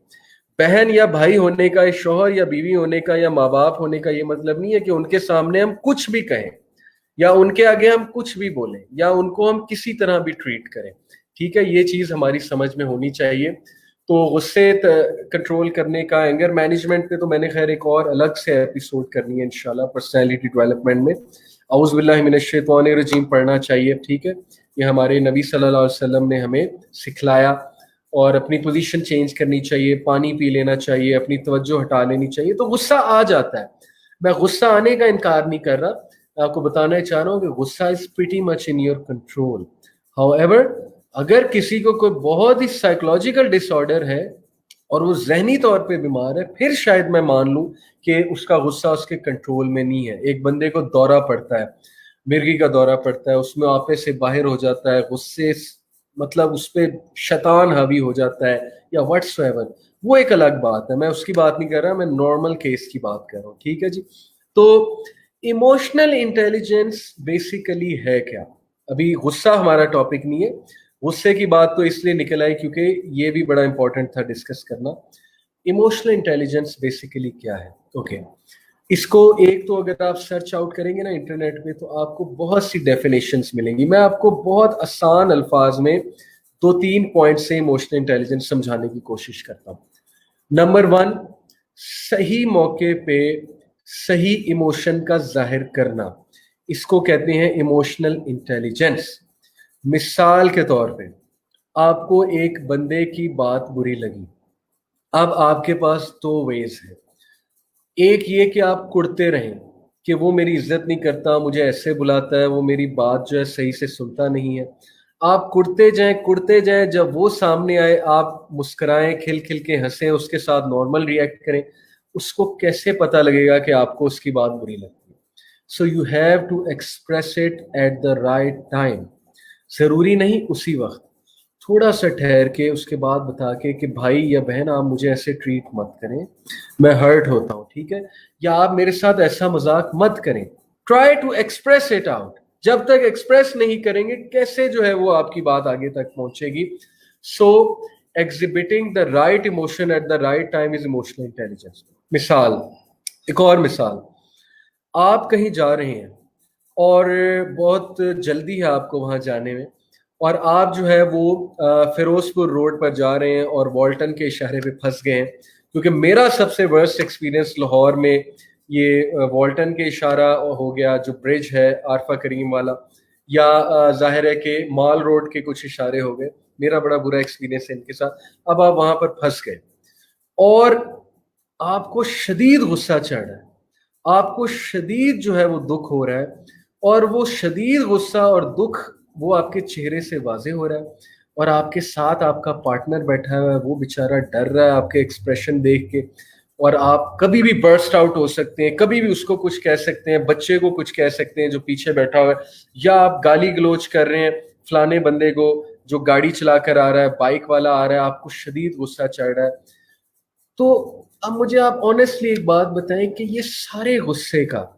बहन या भाई होने का, शौहर या बीवी होने का, या माँ बाप होने का ये मतलब नहीं है कि उनके सामने हम कुछ भी कहें, या उनके आगे हम कुछ भी बोलें, या उनको हम किसी तरह भी ट्रीट करें, ठीक है। ये चीज हमारी समझ में होनी चाहिए। तो गुस्से कंट्रोल करने का, एंगर मैनेजमेंट पे तो मैंने खैर एक और अलग से एपिसोड करनी है इंशाल्लाह, पर्सनैलिटी डेवलपमेंट में। औज़ु बिल्लाहि मिनश शैतानिर रजीम पढ़ना चाहिए, ठीक है। ये हमारे नबी सल्लल्लाहु अलैहि वसल्लम ने हमें सिखलाया। और अपनी पोजीशन चेंज करनी चाहिए, पानी पी लेना चाहिए, अपनी तवज्जो हटा लेनी चाहिए। तो गुस्सा आ जाता है, मैं गुस्सा आने का इनकार नहीं कर रहा, आपको बताना चाह रहा हूँ कि गुस्सा is pretty much in your control. However, अगर किसी को कोई बहुत ही साइकोलॉजिकल डिसऑर्डर है और वो जहनी तौर पे बीमार है, फिर शायद मैं मान लूं कि उसका गुस्सा उसके कंट्रोल में नहीं है। एक बंदे को दौरा पड़ता है, मिर्गी का दौरा पड़ता है, उसमें आपे से बाहर हो जाता है, गुस्से मतलब उस पर शैतान हावी हो जाता है या व्हाट्सएवर, वो एक अलग बात है, मैं उसकी बात नहीं कर रहा, मैं नॉर्मल केस की बात कर रहा हूँ, ठीक है जी। तो इमोशनल इंटेलिजेंस बेसिकली है क्या? अभी गुस्सा हमारा टॉपिक नहीं है, गुस्से की बात तो इसलिए निकल आई क्योंकि ये भी बड़ा इंपॉर्टेंट था डिस्कस करना। इमोशनल इंटेलिजेंस बेसिकली क्या है? ओके, इसको एक तो अगर आप सर्च आउट करेंगे ना इंटरनेट पे, तो आपको बहुत सी डेफिनेशंस मिलेंगी। मैं आपको बहुत आसान अल्फाज में 2-3 पॉइंट से इमोशनल इंटेलिजेंस समझाने की कोशिश करता हूँ। नंबर 1, सही मौके पे सही इमोशन का जाहिर करना, इसको कहते हैं इमोशनल इंटेलिजेंस। मिसाल के तौर पे, आपको एक बंदे की बात बुरी लगी, अब आपके पास 2 वेज है। एक ये कि आप कुड़ते रहें कि वो मेरी इज्जत नहीं करता, मुझे ऐसे बुलाता है, वो मेरी बात जो है सही से सुनता नहीं है। आप कुड़ते जाएं, जब वो सामने आए आप मुस्कुराएं, खिल खिल के हंसें, उसके साथ नॉर्मल रिएक्ट करें। उसको कैसे पता लगेगा कि आपको उसकी बात बुरी लगती है? So you have to express it at the right time. जरूरी नहीं उसी वक्त, थोड़ा सा ठहर के उसके बाद बता के कि भाई या बहन आप मुझे ऐसे ट्रीट मत करें, मैं हर्ट होता हूँ, ठीक है, या आप मेरे साथ ऐसा मजाक मत करें. Try to express it out. जब तक एक्सप्रेस नहीं करेंगे कैसे जो है वो आपकी बात आगे तक पहुंचेगी. So exhibiting the right emotion at the right time is emotional intelligence. मिसाल, एक और मिसाल, आप कहीं जा रहे हैं और बहुत जल्दी है आपको वहां जाने में, और आप जो है वो फिरोजपुर रोड पर जा रहे हैं और वॉल्टन के इशारे पे फंस गए हैं. क्योंकि मेरा सबसे वर्स्ट एक्सपीरियंस लाहौर में ये वॉल्टन के इशारा हो गया, जो ब्रिज है आरफा करीम वाला, या जाहिर है कि माल रोड के कुछ इशारे हो गए. मेरा बड़ा बुरा एक्सपीरियंस है इनके साथ. अब आप वहां पर फंस गए और आपको शदीद गुस्सा चढ़ रहा है, आपको शदीद जो है वो दुख हो रहा है, और वो शदीद गुस्सा और दुख वो आपके चेहरे से वाजे हो रहा है, और आपके साथ आपका पार्टनर बैठा हुआ है, वो बेचारा डर रहा है आपके एक्सप्रेशन देख के, और आप कभी भी बर्स्ट आउट हो सकते हैं, कभी भी उसको कुछ कह सकते हैं, बच्चे को कुछ कह सकते हैं जो पीछे बैठा हुआ है, या आप गाली गलोच कर रहे हैं फलाने बंदे को जो गाड़ी चला कर आ रहा है, बाइक वाला आ रहा है, आपको शदीद गुस्सा चढ़ रहा है. तो अब मुझे आप ऑनेस्टली एक बात बताएं कि ये सारे गुस्से का,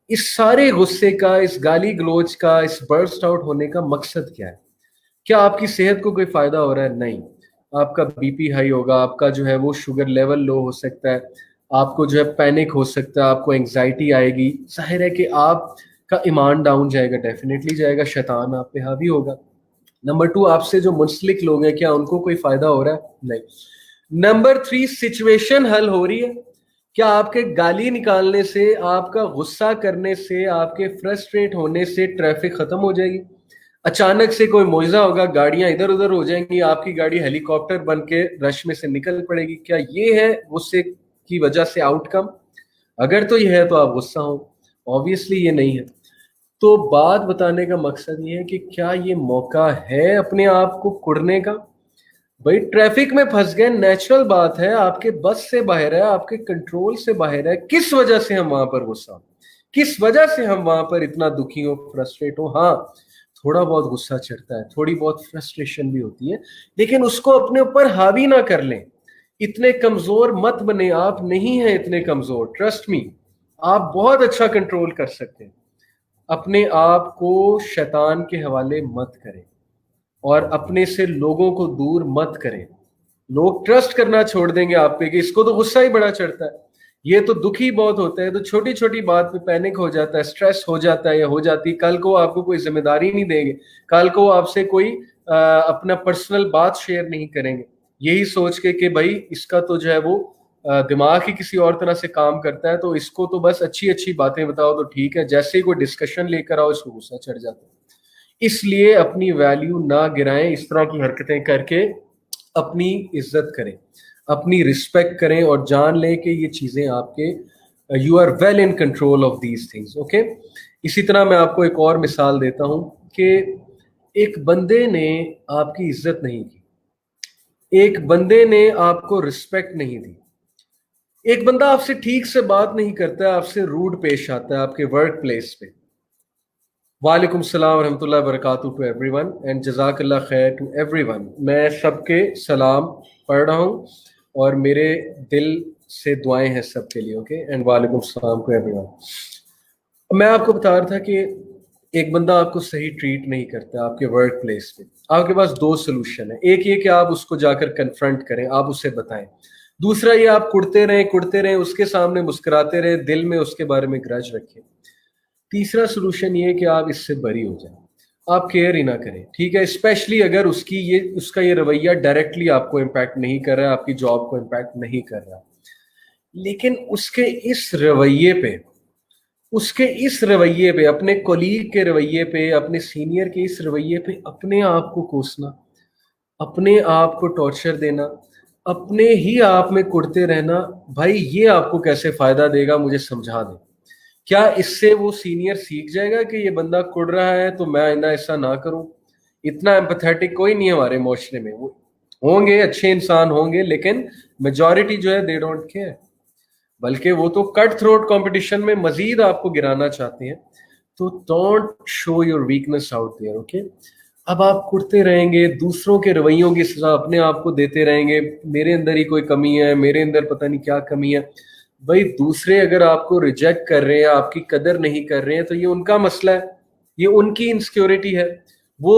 इस सारे गुस्से का, इस गाली गलोच का, इस बर्स्ट आउट होने का मकसद क्या है? क्या आपकी सेहत को कोई फायदा हो रहा है? नहीं. आपका बीपी हाई होगा, आपका जो है वो शुगर लेवल लो हो सकता है, आपको जो है पैनिक हो सकता है, आपको एंग्जाइटी आएगी, जाहिर है कि आपका ईमान डाउन जाएगा, डेफिनेटली जाएगा, शैतान आप पे हावी होगा. नंबर 2, आपसे जो मुंसलिक लोग हैं क्या उनको कोई फायदा हो रहा है? नहीं. नंबर 3, सिचुएशन हल हो रही है क्या? आपके गाली निकालने से, आपका गुस्सा करने से, आपके फ्रस्ट्रेट होने से ट्रैफिक खत्म हो जाएगी? अचानक से कोई मुआवजा होगा, गाड़ियां इधर उधर हो जाएंगी, आपकी गाड़ी हेलीकॉप्टर बन के रश में से निकल पड़ेगी? क्या ये है गुस्से की वजह से आउटकम? अगर तो ये है तो आप गुस्सा हो, ऑब्वियसली ये नहीं है. तो बात बताने का मकसद ये है कि क्या ये मौका है अपने आप को कुड़ने का? भाई ट्रैफिक में फंस गए, नेचुरल बात है, आपके बस से बाहर है, आपके कंट्रोल से बाहर है. किस वजह से हम वहां पर गुस्सा, किस वजह से हम वहां पर इतना दुखी हो, फ्रस्ट्रेट हो? हाँ, थोड़ा बहुत गुस्सा चढ़ता है, थोड़ी बहुत फ्रस्ट्रेशन भी होती है, लेकिन उसको अपने ऊपर हावी ना कर लें. इतने कमजोर मत बने, आप नहीं हैं इतने कमजोर, ट्रस्ट मी, आप बहुत अच्छा कंट्रोल कर सकते हैं. अपने आप को शैतान के हवाले मत करें और अपने से लोगों को दूर मत करें. लोग ट्रस्ट करना छोड़ देंगे आप पे कि इसको तो गुस्सा ही बड़ा चढ़ता है, ये तो दुखी बहुत होता है, तो छोटी छोटी बात पे पैनिक हो जाता है, स्ट्रेस हो जाता है या हो जाती. कल को आपको कोई जिम्मेदारी नहीं देंगे, कल को आपसे कोई अपना पर्सनल बात शेयर नहीं करेंगे, यही सोच के कि भाई इसका तो जो है वो दिमाग ही किसी और तरह से काम करता है, तो इसको तो बस अच्छी अच्छी बातें बताओ तो ठीक है, जैसे ही कोई डिस्कशन लेकर आओ इसको गुस्सा चढ़ जाता है. इसलिए अपनी वैल्यू ना गिराएं, इस तरह की हरकतें करके अपनी इज्जत करें, अपनी रिस्पेक्ट करें, और जान लें कि ये चीजें आपके, you are well in control of these things. Okay. इसी तरह मैं आपको एक और मिसाल देता हूं कि एक बंदे ने आपकी इज्जत नहीं की, एक बंदे ने आपको रिस्पेक्ट नहीं दी, एक बंदा आपसे ठीक से बात नहीं करता, आपसे रूड पेश आता है आपके वर्क प्लेस पे. वालेकुम सलाम रहमतुल्लाहि वबरकातुहू टू एवरीवन एंड जज़ाकल्लाह खैर टू एवरीवन. मैं सबके सलाम पढ़ रहा हूँ और मेरे दिल से दुआएं हैं सबके लिए. ओके. एंड वालेकुम सलाम टू एवरीवन. मैं आपको बता रहा था कि एक बंदा आपको सही ट्रीट नहीं करता आपके वर्क प्लेस पे. आपके पास दो सोल्यूशन है. एक ये कि आप उसको जाकर कन्फ्रंट करें, आप उसे बताएं. दूसरा ये आप कुड़ते रहें उसके सामने मुस्कुराते रहें, दिल में उसके बारे में ग्रज रखें. तीसरा सोल्यूशन ये है कि आप इससे बरी हो जाएं, आप केयर ही ना करें. ठीक है, स्पेशली अगर उसका ये रवैया डायरेक्टली आपको इम्पैक्ट नहीं कर रहा है, आपकी जॉब को इम्पैक्ट नहीं कर रहा, लेकिन उसके इस रवैये पे, अपने कोलीग के रवैये पे, अपने सीनियर के इस रवैये पे अपने आप को कोसना, अपने आप को टॉर्चर देना, अपने ही आप में कुड़ते रहना, भाई ये आपको कैसे फायदा देगा? मुझे समझा दें. क्या इससे वो सीनियर सीख जाएगा कि ये बंदा कुड़ रहा है तो मैं आइंदा ऐसा ना करूं? इतना एम्पैथेटिक कोई नहीं है हमारे मुआशरे में. वो होंगे, अच्छे इंसान होंगे, लेकिन मेजॉरिटी जो है दे डोंट केयर. बल्कि वो तो कट थ्रोट कंपटीशन में मजीद आपको गिराना चाहते हैं। तो don't show your weakness out there, okay. अब आप कुटते रहेंगे, दूसरों के रवैयों की सजा अपने आप को देते रहेंगे, मेरे अंदर ही कोई कमी है, मेरे अंदर पता नहीं क्या कमी है। भाई दूसरे अगर आपको रिजेक्ट कर रहे हैं, आपकी कदर नहीं कर रहे हैं, तो ये उनका मसला है, ये उनकी इनसिक्योरिटी है। वो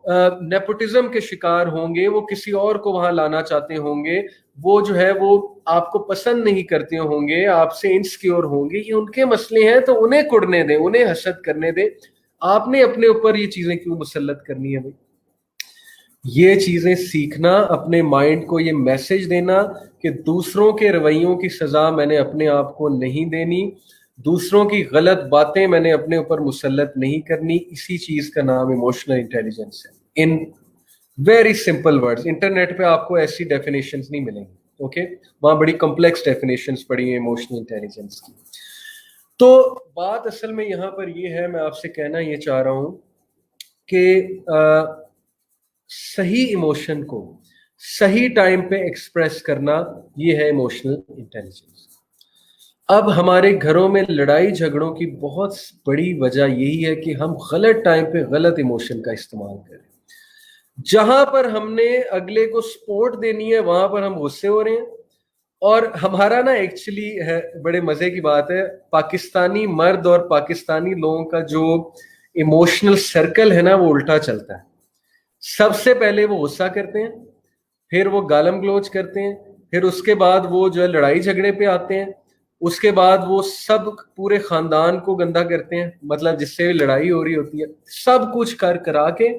नेपोटिज्म के शिकार होंगे, वो किसी और को वहां लाना चाहते होंगे, वो जो है वो आपको पसंद नहीं करते होंगे, आपसे इनसिक्योर होंगे, ये उनके मसले हैं, तो उन्हें कुड़ने दें, उन्हें हसद करने दें। आपने अपने ऊपर ये चीजें क्यों मुसल्लत करनी है भाई? ये चीजें सीखना, अपने माइंड को ये मैसेज देना कि दूसरों के रवैयों की सजा मैंने अपने आप को नहीं देनी, दूसरों की गलत बातें मैंने अपने ऊपर मुसल्लत नहीं करनी। इसी चीज का नाम इमोशनल इंटेलिजेंस है। In very simple words, internet पे आपको ऐसी डेफिनेशंस नहीं मिलेंगी, ओके। वहां बड़ी कॉम्प्लेक्स डेफिनेशंस पड़ी है इमोशनल इंटेलिजेंस की। तो बात असल में यहां पर ये है, मैं आपसे कहना ये चाह रहा हूं कि सही इमोशन को सही टाइम पे एक्सप्रेस करना, ये है इमोशनल इंटेलिजेंस। अब हमारे घरों में लड़ाई झगड़ों की बहुत बड़ी वजह यही है कि हम गलत टाइम पे गलत इमोशन का इस्तेमाल करें। जहां पर हमने अगले को सपोर्ट देनी है वहां पर हम गुस्से हो रहे हैं। और हमारा ना एक्चुअली है, बड़े मजे की बात है, पाकिस्तानी मर्द और पाकिस्तानी लोगों का जो इमोशनल सर्कल है ना, वो उल्टा चलता है। सबसे पहले वो गुस्सा करते हैं, फिर वो गालम गलोच करते हैं, फिर उसके बाद वो जो है लड़ाई झगड़े पे आते हैं, उसके बाद वो सब पूरे खानदान को गंदा करते हैं, मतलब जिससे भी लड़ाई हो रही होती है, सब कुछ कर करा के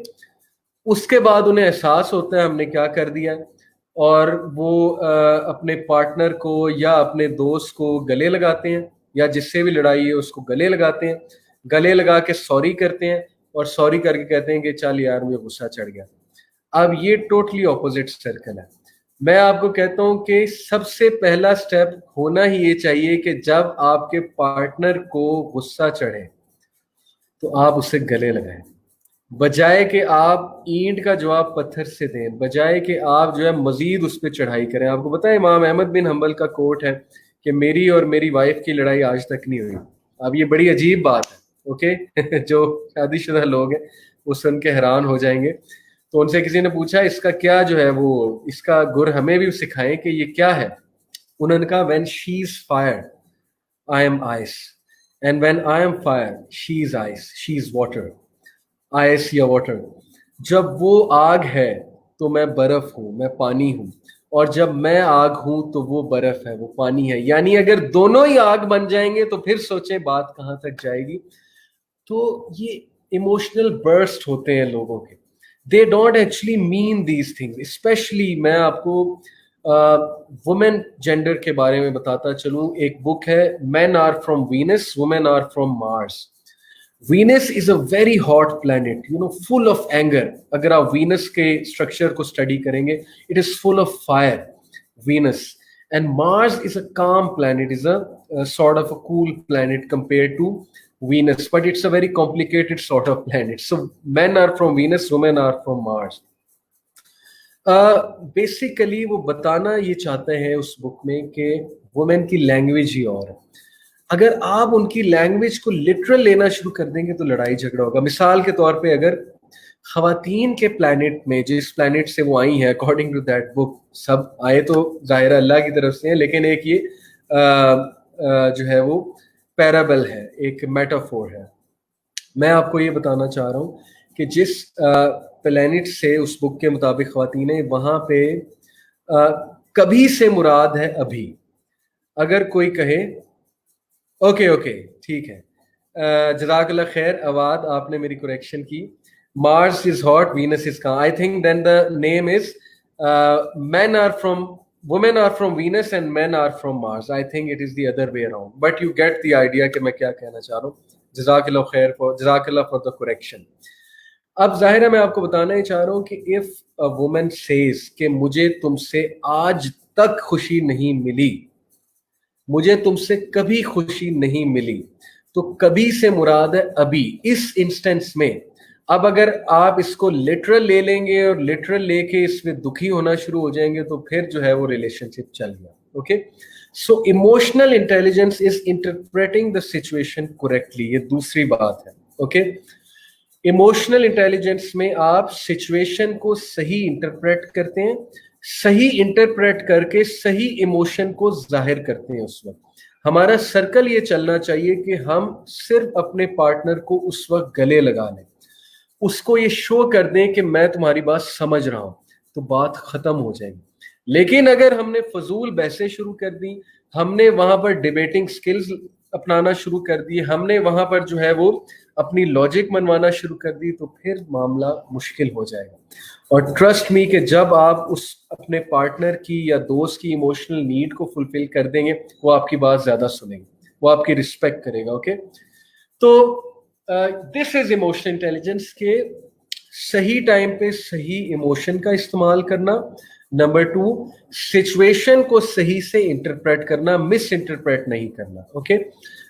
उसके बाद उन्हें एहसास होता है हमने क्या कर दिया है, और वो अपने पार्टनर को या अपने दोस्त को गले लगाते हैं, या जिससे भी लड़ाई है उसको गले लगाते हैं, गले लगा के सॉरी करते हैं, और सॉरी करके कहते हैं कि चल यार मुझे गुस्सा चढ़ गया। अब ये टोटली ऑपोजिट सर्कल है। मैं आपको कहता हूं कि सबसे पहला स्टेप होना ही ये चाहिए कि जब आपके पार्टनर को गुस्सा चढ़े तो आप उससे गले लगाएं, बजाय कि आप ईंट का जवाब पत्थर से दें, बजाय कि आप जो है मजीद उस पर चढ़ाई करें। आपको पता है इमाम अहमद बिन हंबल का कोट है कि मेरी और मेरी वाइफ की लड़ाई आज तक नहीं हुई। अब ये बड़ी अजीब बात है, ओके। जो शादीशुदा लोग हैं वो सुन के हैरान हो जाएंगे। तो उनसे किसी ने पूछा इसका क्या जो है वो इसका गुर हमें भी सिखाएं कि ये क्या है। उन्होंने कहा when she is fire I am ice, and when I am fire she is ice, she is water. Ice या वाटर, जब वो आग है तो मैं बर्फ हूं, मैं पानी हूं, और जब मैं आग हूं तो वो बर्फ है, वो पानी है। यानी अगर दोनों ही आग बन जाएंगे तो फिर सोचें बात कहां तक जाएगी। तो ये इमोशनल बर्स्ट होते हैं लोगों के, they don't actually mean these things. Specially मैं आपको वुमेन जेंडर के बारे में बताता चलूं। एक बुक है men are from Venus, women are from Mars. Venus is a very hot planet, you know, full of anger. अगर आप वीनस के स्ट्रक्चर को स्टडी करेंगे, it is full of fire, Venus. And Mars is a calm planet, is a sort of a cool planet compared to Venus, but it's a very complicated sort of planet. So men are from Venus, women are from Mars. Basically वो बताना ये चाहते हैं उस book में कि women की language ही और है। अगर आप उनकी लैंग्वेज को लिटरल लेना शुरू कर देंगे तो लड़ाई झगड़ा होगा। मिसाल के तौर पे अगर खवातीन के प्लैनेट में, जिस प्लैनेट से वो आई हैं अकॉर्डिंग टू दैट बुक, सब आए तो जाहिर अल्लाह की तरफ से हैं, लेकिन एक ये जो है वो पैराबल है, एक मेटाफोर है। मैं आपको ये बताना चाह रहा हूँ कि जिस प्लैनेट से उस बुक के मुताबिक खवातीन है, वहां पे कभी से मुराद है अभी। अगर कोई कहे ओके ओके ठीक है, जज़ाकल्लाह खैर अवाद, आपने मेरी करेक्शन की। Mars is hot, Venus is cold. I think then the name is men are from women are from Venus and men are from Mars. I think it is the other way around, but you get the idea कि मैं क्या कहना चाह रहा हूँ। जज़ाकल्लाह for the correction. अब जाहिर है मैं आपको बताना ही चाह रहा हूँ कि if a woman says कि मुझे तुमसे आज तक खुशी नहीं मिली, मुझे तुमसे कभी खुशी नहीं मिली, तो कभी से मुराद है अभी, इस इंस्टेंस में। अब अगर आप इसको लिटरल ले लेंगे और लिटरल लेके इसमें दुखी होना शुरू हो जाएंगे तो फिर जो है वो रिलेशनशिप चल गया, okay. So emotional intelligence is interpreting the situation correctly, ये दूसरी बात है. ओके. इमोशनल इंटेलिजेंस में आप सिचुएशन को सही इंटरप्रेट करते हैं, सही इंटरप्रेट करके सही इमोशन को जाहिर करते हैं. उस वक्त हमारा सर्कल ये चलना चाहिए कि हम सिर्फ अपने पार्टनर को उस वक्त गले लगा लें, उसको ये शो कर दें कि मैं तुम्हारी बात समझ रहा हूं, तो बात खत्म हो जाएगी. लेकिन अगर हमने फजूल बहसें शुरू कर दी, हमने वहां पर डिबेटिंग स्किल्स अपनाना शुरू कर दिए, हमने वहां पर जो है वो अपनी लॉजिक मनवाना शुरू कर दी, तो फिर मामला मुश्किल हो जाएगा. और ट्रस्ट मी कि जब आप उस अपने पार्टनर की या दोस्त की इमोशनल नीड को फुलफिल कर देंगे, वो आपकी बात ज्यादा सुनेंगे, वो आपकी रिस्पेक्ट करेगा. ओके. तो दिस इज इमोशनल इंटेलिजेंस के सही टाइम पे सही इमोशन का इस्तेमाल करना. नंबर 2, सिचुएशन को सही से इंटरप्रेट करना, मिस इंटरप्रेट नहीं करना. ओके.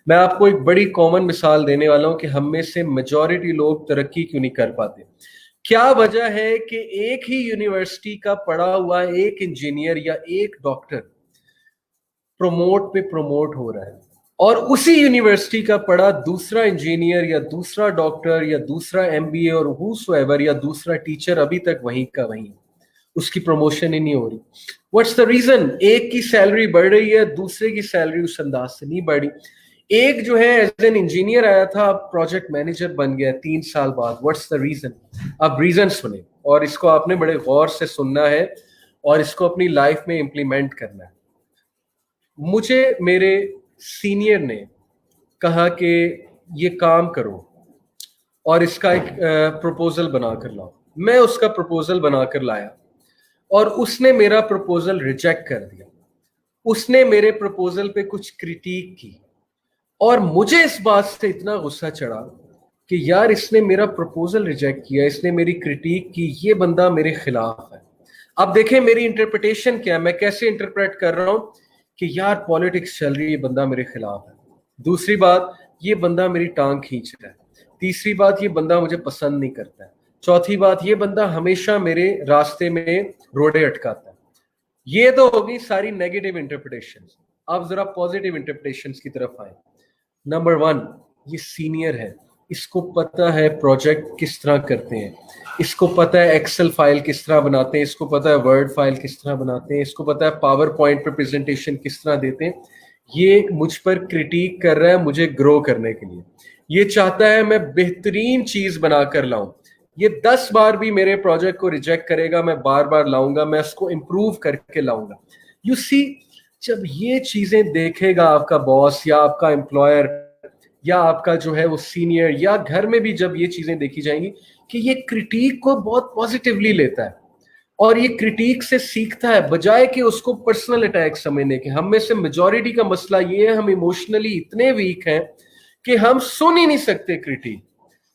मैं आपको एक बड़ी कॉमन मिसाल देने वाला हूं कि हम में से मेजॉरिटी लोग तरक्की क्यों नहीं कर पाते. क्या वजह है कि एक ही यूनिवर्सिटी का पढ़ा हुआ एक इंजीनियर या एक डॉक्टर प्रमोट हो रहा है, और उसी यूनिवर्सिटी का पढ़ा दूसरा इंजीनियर या दूसरा डॉक्टर या दूसरा एमबीए और हूसोएवर या दूसरा टीचर अभी तक वहीं का वहीं, उसकी प्रमोशन ही नहीं हो रही. What's the reason? एक की सैलरी बढ़ रही है, दूसरे की सैलरी उस अंदाज से नहीं बढ़ी. एक जो है एज एन इंजीनियर आया था, अब प्रोजेक्ट मैनेजर बन गया 3 साल बाद. What's the reason? अब रीजन सुने, और इसको आपने बड़े गौर से सुनना है और इसको अपनी लाइफ में इंप्लीमेंट करना है. मुझे मेरे सीनियर ने कहा कि ये काम करो और इसका एक प्रपोजल बनाकर लाओ. मैं उसका प्रपोजल बनाकर लाया और उसने मेरा प्रपोजल रिजेक्ट कर दिया. उसने मेरे प्रपोजल पे कुछ क्रिटिक की और मुझे इस बात से इतना गुस्सा चढ़ा कि यार इसने मेरा प्रपोजल रिजेक्ट किया, इसने मेरी क्रिटिक की, ये बंदा मेरे खिलाफ है. अब देखें मेरी इंटरप्रिटेशन क्या है, मैं कैसे इंटरप्रेट कर रहा हूं कि यार पॉलिटिक्स चल रही है, ये बंदा मेरे खिलाफ है. दूसरी बात, ये बंदा मेरी टांग खींच रहा है. तीसरी बात, ये बंदा मुझे पसंद नहीं करता है. चौथी बात, ये बंदा हमेशा मेरे रास्ते में रोड़े अटकाता है. ये तो होगी सारी नेगेटिव इंटरप्रिटेशन. अब जरा पॉजिटिव इंटरप्रिटेशन की तरफ आए. नंबर 1, ये सीनियर है, इसको पता है प्रोजेक्ट किस तरह करते हैं, इसको पता है एक्सेल फाइल किस तरह बनाते हैं, इसको पता है वर्ड फाइल किस तरह बनाते हैं, इसको पता है पावर पॉइंट पर प्रेजेंटेशन किस तरह देते हैं. ये मुझ पर क्रिटिक कर रहा है मुझे ग्रो करने के लिए. ये चाहता है मैं बेहतरीन चीज बनाकर लाऊं. ये 10 बार भी मेरे प्रोजेक्ट को रिजेक्ट करेगा, मैं बार बार लाऊंगा, मैं उसको इंप्रूव करके लाऊंगा. यू सी, जब ये चीजें देखेगा आपका बॉस या आपका एम्प्लॉयर या आपका जो है वो सीनियर, या घर में भी जब ये चीजें देखी जाएंगी कि ये क्रिटिक को बहुत पॉजिटिवली लेता है और ये क्रिटिक से सीखता है, बजाय कि उसको पर्सनल अटैक समझने के. हम में से मेजॉरिटी का मसला ये है, हम इमोशनली इतने वीक हैं कि हम सुन ही नहीं सकते क्रिटिक,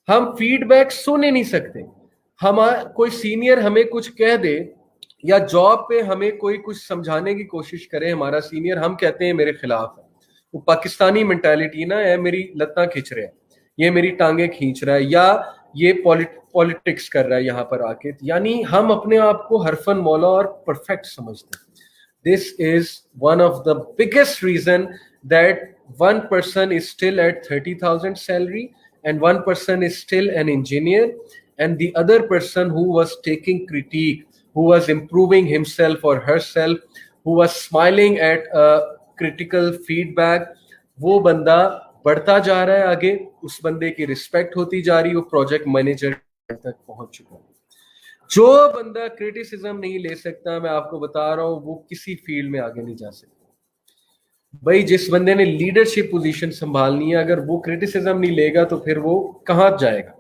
हम फीडबैक सुन ही नहीं सकते. हमारा कोई सीनियर हमें कुछ कह दे या जॉब पे हमें कोई कुछ समझाने की कोशिश करे, हमारा सीनियर, हम कहते हैं मेरे खिलाफ है. वो पाकिस्तानी मेंटालिटी ना है, मेरी लत्ता खींच रहा है, ये मेरी टांगे खींच रहा है, या ये पॉलिटिक्स कर रहा है यहाँ पर आके. यानी हम अपने आप को हरफन मौला और परफेक्ट समझते हैं. This is one of the biggest reason that one person is still at 30,000 salary and one person is still an engineer, and the other person who was taking critique, who was improving himself or herself, who was smiling at a critical feedback, वो बंदा बढ़ता जा रहा है आगे, उस बंदे की रिस्पेक्ट होती जा रही है, वो प्रोजेक्ट मैनेजर तक पहुंच चुका है. जो बंदा क्रिटिसिज्म नहीं ले सकता, मैं आपको बता रहा हूं, वो किसी फील्ड में आगे नहीं जा सकता. भाई जिस बंदे ने लीडरशिप पोजीशन संभालनी है, अगर वो क्रिटिसिज्म नहीं लेगा तो फिर वो कहाँ जाएगा?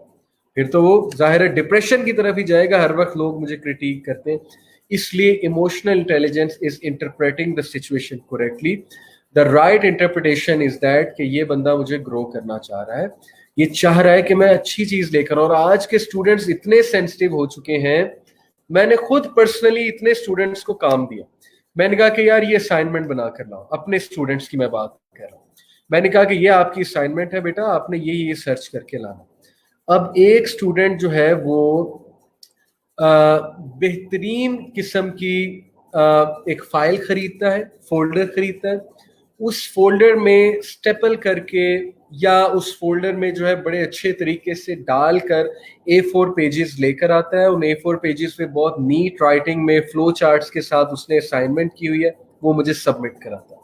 फिर तो वो जाहिर है डिप्रेशन की तरफ ही जाएगा. हर वक्त लोग मुझे क्रिटिक करते हैं. इसलिए emotional intelligence is interpreting the situation correctly. The right interpretation is that कि ये बंदा मुझे ग्रो करना चाह रहा है, ये चाह रहा है कि मैं अच्छी चीज लेकर. और आज के स्टूडेंट्स इतने सेंसिटिव हो चुके हैं, मैंने खुद पर्सनली इतने स्टूडेंट्स को काम दिया. मैंने कहा कि यार ये असाइनमेंट बना कर लाओ, अपने स्टूडेंट्स की मैं बात कर रहा हूँ. मैंने कहा कि ये आपकी असाइनमेंट है बेटा, आपने ये सर्च करके लाना. अब एक स्टूडेंट जो है वो बेहतरीन किस्म की एक फाइल खरीदता है, फोल्डर खरीदता है, उस फोल्डर में स्टेपल करके या उस फोल्डर में जो है बड़े अच्छे तरीके से डालकर A4 पेजेस लेकर आता है। उन A4 पेजेस पे बहुत नीट राइटिंग में फ्लो चार्ट्स के साथ उसने असाइनमेंट की हुई है, वो मुझे सबमिट कराता है।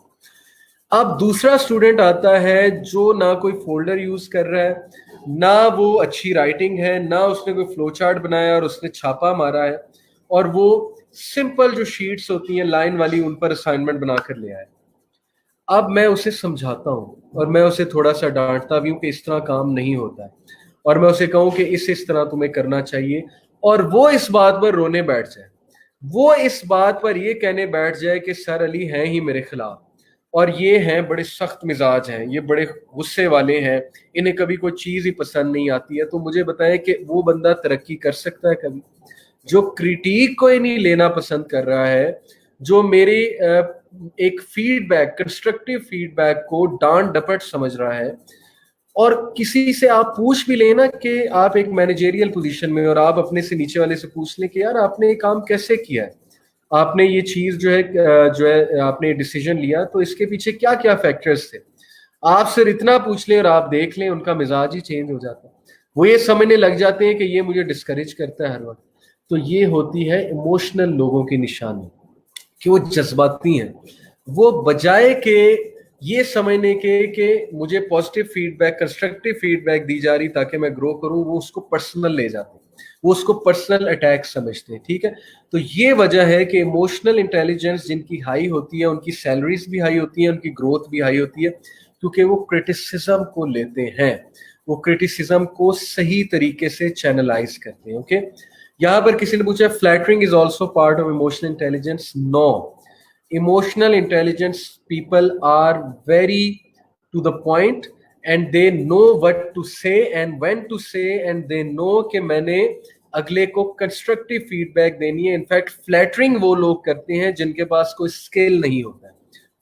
अब दूसरा स्टूडेंट आता है जो ना कोई फोल्डर यूज कर रहा है, ना वो अच्छी राइटिंग है, ना उसने कोई फ्लो चार्ट बनाया और उसने छापा मारा है, और वो सिंपल जो शीट्स होती हैं लाइन वाली उन पर असाइनमेंट बनाकर ले आया। अब मैं उसे समझाता हूँ और मैं उसे थोड़ा सा डांटता भी हूँ कि इस तरह काम नहीं होता है, और मैं उसे कहूँ कि इस तरह तुम्हें करना चाहिए, और वो इस बात पर रोने बैठ जाए, वो इस बात पर ये कहने बैठ जाए कि सर अली हैं ही मेरे खिलाफ, और ये हैं बड़े सख्त मिजाज हैं, ये बड़े गुस्से वाले हैं, इन्हें कभी कोई चीज ही पसंद नहीं आती है। तो मुझे बताएं कि वो बंदा तरक्की कर सकता है कभी? जो क्रिटिक को ही नहीं लेना पसंद कर रहा है, जो मेरी एक फीडबैक, कंस्ट्रक्टिव फीडबैक को डांट डपट समझ रहा है, और किसी से आप पूछ भी लेना कि आप एक मैनेजेरियल पोजीशन में, और आप अपने से नीचे वाले से पूछ लें कि यार आपने ये काम कैसे किया है, आपने ये चीज जो है आपने डिसीजन लिया तो इसके पीछे क्या क्या फैक्टर्स थे। आप सिर्फ इतना पूछ लें और आप देख लें उनका मिजाज ही चेंज हो जाता है, वो ये समझने लग जाते हैं कि ये मुझे डिस्करेज करता है हर वक्त। तो ये होती है इमोशनल लोगों की निशानी कि वो जज्बाती हैं। वो बजाय के ये समझने के कि मुझे पॉजिटिव फीडबैक, कंस्ट्रक्टिव फीडबैक दी जा रही ताकि मैं ग्रो करूं, वो उसको पर्सनल ले जाते हैं, वो उसको पर्सनल अटैक समझते हैं। ठीक है, तो ये वजह है कि इमोशनल इंटेलिजेंस जिनकी हाई होती है उनकी सैलरीज भी हाई होती है, उनकी ग्रोथ भी हाई होती है, क्योंकि वो क्रिटिसिज्म को लेते हैं, वो क्रिटिसिज्म को सही तरीके से चैनलाइज करते हैं। ओके, यहां पर किसी ने पूछा flattering is also part of emotional intelligence. No, emotional intelligence people are very to the point and they know what to say and when to say, and they know कि मैंने अगले को कंस्ट्रक्टिव फीडबैक देनी है। In fact flattering वो लोग करते हैं जिनके पास कोई स्किल नहीं होता है।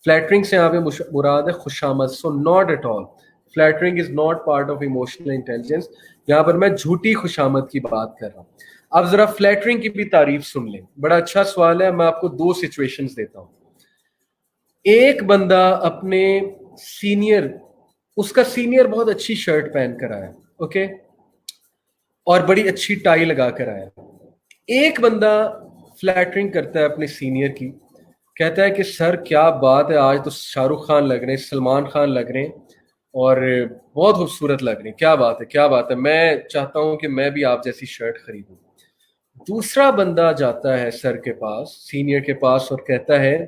फ्लैटरिंग से यहाँ पे मुराद है खुशामद। So not at all, flattering is not part of emotional intelligence. यहाँ पर मैं झूठी खुशामद की बात कर रहा हूँ। अब जरा फ्लैटरिंग की भी तारीफ सुन लें, बड़ा अच्छा सवाल है। मैं आपको दो सिचुएशंस देता हूँ। एक बंदा अपने सीनियर, उसका सीनियर बहुत अच्छी शर्ट पहन कर आया, ओके, और बड़ी अच्छी टाई लगा कर आया। एक बंदा फ्लैटरिंग करता है अपने सीनियर की, कहता है कि सर क्या बात है, आज तो शाहरुख खान लग रहे हैं, सलमान खान लग रहे हैं, और बहुत खूबसूरत लग रहे हैं, क्या बात है क्या बात है, मैं चाहता हूं कि मैं भी आप जैसी शर्ट खरीदूं। दूसरा बंदा जाता है सर के पास, सीनियर के पास, और कहता है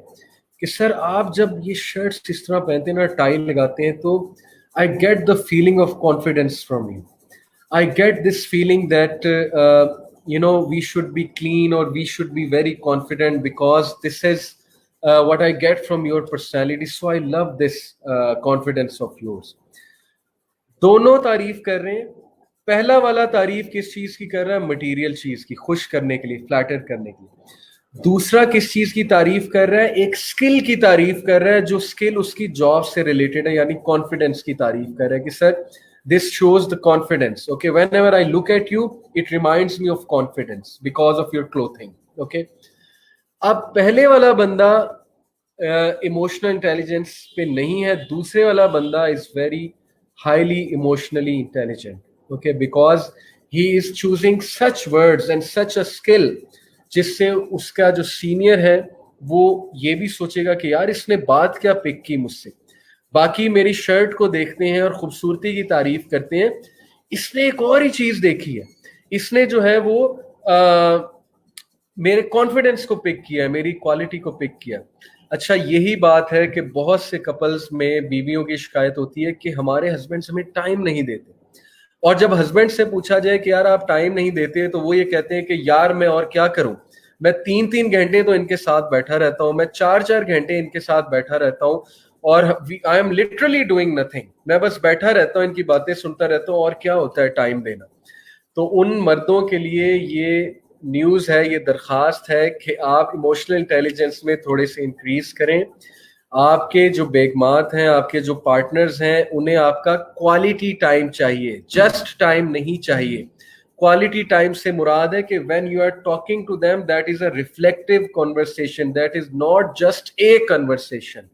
कि सर आप जब ये शर्ट्स इस तरह पहनते हैं ना, टाई लगाते हैं, तो I get the feeling of confidence from you, I get this feeling that you know we should be clean or we should be very confident because this is what I get from your personality, so I love this confidence of yours। दोनों तारीफ कर रहे हैं। पहला वाला तारीफ किस चीज की कर रहा है? मटेरियल चीज की, खुश करने के लिए, फ्लैटर करने के लिए। दूसरा किस चीज की तारीफ कर रहा है? एक स्किल की तारीफ कर रहा है, जो स्किल उसकी जॉब से रिलेटेड है, यानी कॉन्फिडेंस की तारीफ कर रहा है कि sir this shows the confidence, okay, whenever I look at you it reminds me of confidence because of your clothing, okay। अब पहले वाला बंदा इमोशनल इंटेलिजेंस पे नहीं है, दूसरे वाला बंदा is very highly emotionally intelligent, okay, because he is choosing such words and such a skill जिससे उसका जो सीनियर है वो ये भी सोचेगा कि यार इसने बात क्या पिक की मुझसे, बाकी मेरी शर्ट को देखते हैं और खूबसूरती की तारीफ करते हैं, इसने एक और ही चीज देखी है, इसने जो है वो मेरे कॉन्फिडेंस को पिक किया, मेरी क्वालिटी को पिक किया। अच्छा, यही बात है कि बहुत से कपल्स में बीवियों की शिकायत होती है कि हमारे हस्बैंड्स हमें टाइम नहीं देते, और जब हस्बैंड से पूछा जाए कि यार आप टाइम नहीं देते, तो वो ये कहते हैं कि यार मैं और क्या करूं, मैं 3-3 घंटे तो इनके साथ बैठा रहता हूं, मैं 4-4 घंटे इनके साथ बैठा रहता हूं, और I am literally doing nothing, मैं बस बैठा रहता हूँ, इनकी बातें सुनता रहता हूँ, और क्या होता है टाइम देना। तो उन मर्दों के लिए ये न्यूज़ है, ये दरखास्त है कि आप इमोशनल इंटेलिजेंस में थोड़े से इंक्रीज करें। आपके जो बेगमात हैं, आपके जो पार्टनर्स हैं, उन्हें आपका क्वालिटी टाइम चाहिए, जस्ट टाइम नहीं चाहिए। क्वालिटी टाइम से मुराद है कि when you are talking to them that is a reflective conversation, that is not just a conversation.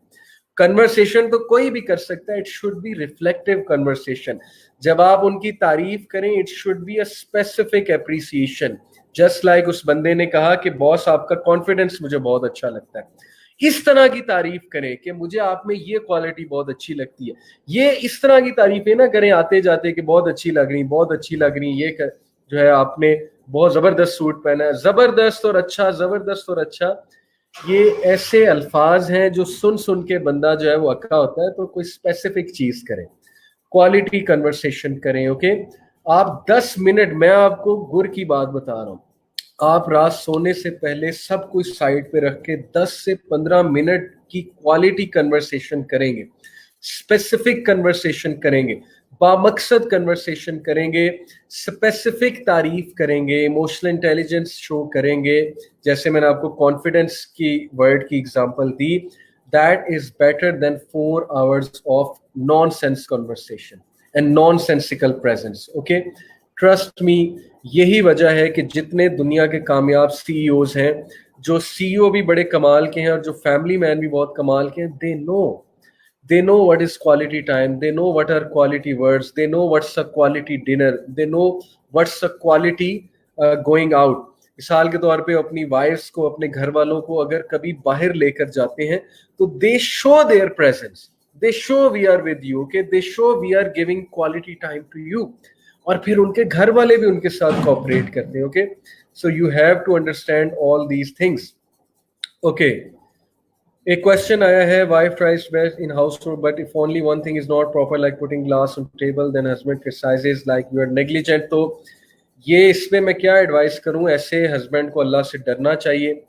Conversation तो कोई भी कर सकता है, it should be reflective conversation. जब आप उनकी तारीफ करें, it should be a specific appreciation. Just like उस बंदे ने कहा कि बॉस आपका कॉन्फिडेंस मुझे बहुत अच्छा लगता है, इस तरह की तारीफ करें कि मुझे आप में ये क्वालिटी बहुत अच्छी लगती है. ये इस तरह की तारीफें ना करें आते जाते कि बहुत अच्छी लग रही, बहुत अच्छी लग रही, ये जो है आपने बहुत जबरदस्त सूट पहना है, जबरदस्त और अच्छा, जबरदस्त और अच्छा. ये ऐसे अल्फाज हैं जो सुन सुन के बंदा जो है वो अक्का होता है. तो कोई स्पेसिफिक चीज करें, क्वालिटी कन्वर्सेशन करें. ओके, आप 10 मिनट, मैं आपको गुर की बात बता रहा हूं, आप रात सोने से पहले सब कुछ साइड पे रख के 10 से 15 मिनट की क्वालिटी कन्वर्सेशन करेंगे, स्पेसिफिक कन्वर्सेशन करेंगे, बामकसद कन्वर्सेशन करेंगे, स्पेसिफिक तारीफ करेंगे, इमोशनल इंटेलिजेंस शो करेंगे. जैसे मैंने आपको कॉन्फिडेंस की वर्ड की example the, that is better than 4 hours of nonsense conversation and nonsensical presence. Okay, trust me, यही वजह है कि जितने दुनिया के कामयाब सीईओज हैं, जो सीईओ भी बड़े कमाल के हैं और जो फैमिली मैन भी बहुत कमाल के हैं, they know what is quality time, they know what are quality words, they know what's a quality dinner, they know what's a quality going out. मिसाल के तौर पे अपनी वाइफ्स को, अपने घर वालों को अगर कभी बाहर लेकर जाते हैं तो they show their presence, they show we are with you, okay, they show we are giving quality time to you. और फिर उनके घर वाले भी उनके साथ कोऑपरेट करते हैं. Okay, so you have to understand all these things. Okay, एक क्वेश्चन आया है, wife tries best in household but if only one thing is not proper like putting glass on table then husband criticizes like you are negligent. तो ये इसमें मैं क्या advice करूं, ऐसे हस्बैंड को अल्लाह से डरना चाहिए.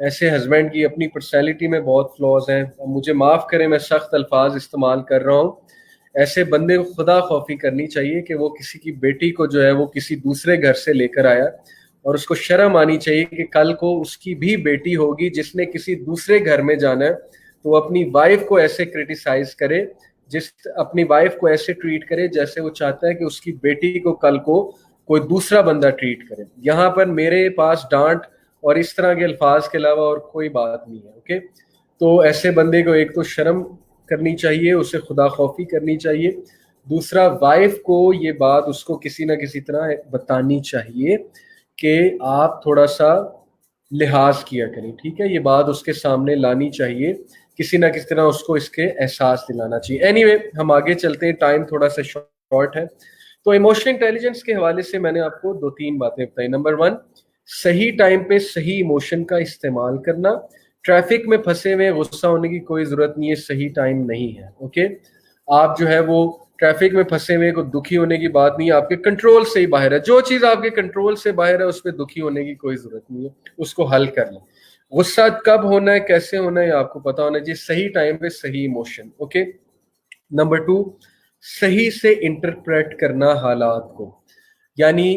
ऐसे हस्बैंड की अपनी पर्सनैलिटी में बहुत फ्लॉज हैं, मुझे माफ करें मैं सख्त अल्फाज इस्तेमाल कर रहा हूँ. ऐसे बंदे को खुदा खौफी करनी चाहिए कि वो किसी की बेटी को जो है वो किसी दूसरे घर से लेकर आया, और उसको शर्म आनी चाहिए कि कल को उसकी भी बेटी होगी जिसने किसी दूसरे घर में जाना है, तो अपनी वाइफ को ऐसे क्रिटिसाइज करे, अपनी वाइफ को ऐसे ट्रीट करे जैसे वो चाहता है कि उसकी बेटी को कल को कोई दूसरा बंदा ट्रीट करे. यहाँ पर मेरे पास डांट और इस तरह के अल्फाज के अलावा और कोई बात नहीं है. ओके, तो ऐसे बंदे को एक तो शर्म करनी चाहिए, उसे खुदा खौफी करनी चाहिए. दूसरा, वाइफ को ये बात उसको किसी ना किसी तरह बतानी चाहिए कि आप थोड़ा सा लिहाज किया करें. ठीक है, ये बात उसके सामने लानी चाहिए, किसी ना किसी तरह उसको इसके एहसास दिलाना चाहिए. एनीवे, हम आगे चलते हैं, टाइम थोड़ा सा शॉर्ट है. तो इमोशनल इंटेलिजेंस के हवाले से मैंने आपको 2-3 बातें बताई. नंबर 1, सही टाइम पे सही इमोशन का इस्तेमाल करना. ट्रैफिक में फंसे हुए गुस्सा होने की कोई जरूरत नहीं है, सही टाइम नहीं है. ओके, आप जो है वो ट्रैफिक में फंसे हुए को दुखी होने की बात नहीं है, आपके कंट्रोल से ही बाहर है. जो चीज आपके कंट्रोल से बाहर है उस पर दुखी होने की कोई जरूरत नहीं है, उसको हल कर लें. गुस्सा कब होना है, कैसे होना है, आपको पता होना चाहिए. सही टाइम पे सही इमोशन. ओके, नंबर 2, सही से इंटरप्रेट करना हालात को. यानी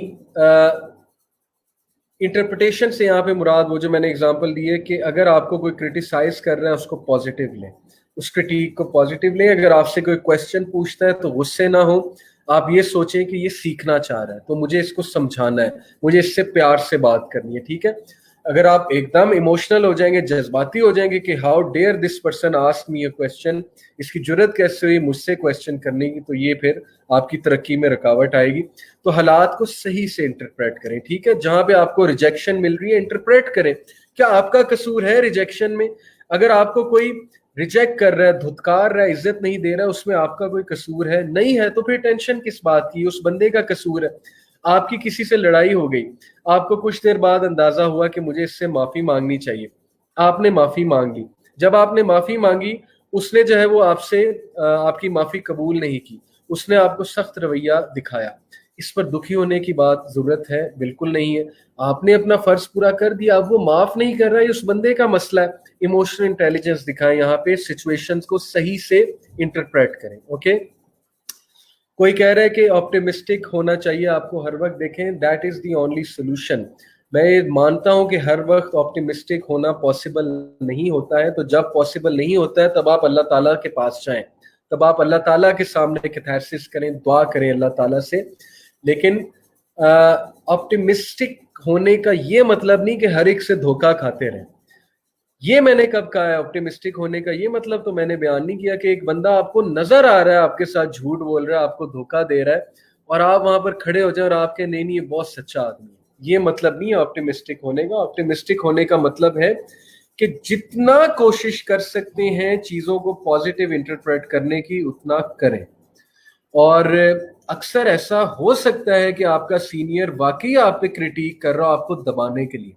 इंटरप्रिटेशन से यहाँ पे मुराद वो जो मैंने एग्जांपल दी है कि अगर आपको कोई क्रिटिसाइज कर रहा है उसको पॉजिटिव लें, उस क्रिटिक को पॉजिटिव लें. अगर आपसे कोई क्वेश्चन पूछता है तो गुस्से ना हो, आप ये सोचें कि ये सीखना चाह रहा है तो मुझे इसको समझाना है, मुझे इससे प्यार से बात करनी है. ठीक है, अगर आप एकदम इमोशनल हो जाएंगे, जज्बाती हो जाएंगे कि how dare this person ask me a question, इसकी जरूरत कैसे हुई मुझसे क्वेश्चन करने की, तो ये फिर आपकी तरक्की में रुकावट आएगी. तो हालात को सही से इंटरप्रेट करें. ठीक है, जहां पे आपको रिजेक्शन मिल रही है इंटरप्रेट करें, क्या आपका कसूर है रिजेक्शन में? अगर आपको कोई रिजेक्ट कर रहा है, धुतकार रहा है, इज्जत नहीं दे रहा है, उसमें आपका कोई कसूर है? नहीं है, तो फिर टेंशन किस बात की, उस बंदे का कसूर है. आपकी किसी से लड़ाई हो गई, आपको कुछ देर बाद अंदाजा हुआ कि मुझे इससे माफी मांगनी चाहिए, आपने माफी मांग ली. जब आपने माफी मांगी, उसने जो है वो आपसे आपकी माफी कबूल नहीं की, उसने आपको सख्त रवैया दिखाया, इस पर दुखी होने की बात जरूरत है? बिल्कुल नहीं है. आपने अपना फर्ज पूरा कर दिया, अब वो माफ नहीं कर रहा है, उस बंदे का मसला है. इमोशनल इंटेलिजेंस दिखाएं, यहाँ पे सिचुएशंस को सही से इंटरप्रेट करें. ओके, कोई कह रहा है कि ऑप्टिमिस्टिक होना चाहिए आपको हर वक्त, देखें that is the only solution. मैं ये मानता हूं कि हर वक्त ऑप्टिमिस्टिक होना पॉसिबल नहीं होता है, तो जब पॉसिबल नहीं होता है तब आप अल्लाह ताला के पास जाएं, तब आप अल्लाह ताला के सामने कैथारसिस करें, दुआ करें अल्लाह ताला से. लेकिन ऑप्टिमिस्टिक होने का ये मतलब नहीं कि हर एक से धोखा खाते रहें। ये मैंने कब कहा है? ऑप्टिमिस्टिक होने का ये मतलब तो मैंने बयान नहीं किया कि एक बंदा आपको नजर आ रहा है आपके साथ झूठ बोल रहा है, आपको धोखा दे रहा है, और आप वहां पर खड़े हो जाए और आपके नहीं नहीं ये बहुत सच्चा आदमी है। ये मतलब नहीं है ऑप्टिमिस्टिक होने का। ऑप्टिमिस्टिक होने का मतलब है कि जितना कोशिश कर सकते हैं चीजों को पॉजिटिव इंटरप्रेट करने की, उतना करें। और अक्सर ऐसा हो सकता है कि आपका सीनियर वाकई आप पे क्रिटिक कर रहा हो आपको दबाने के लिए,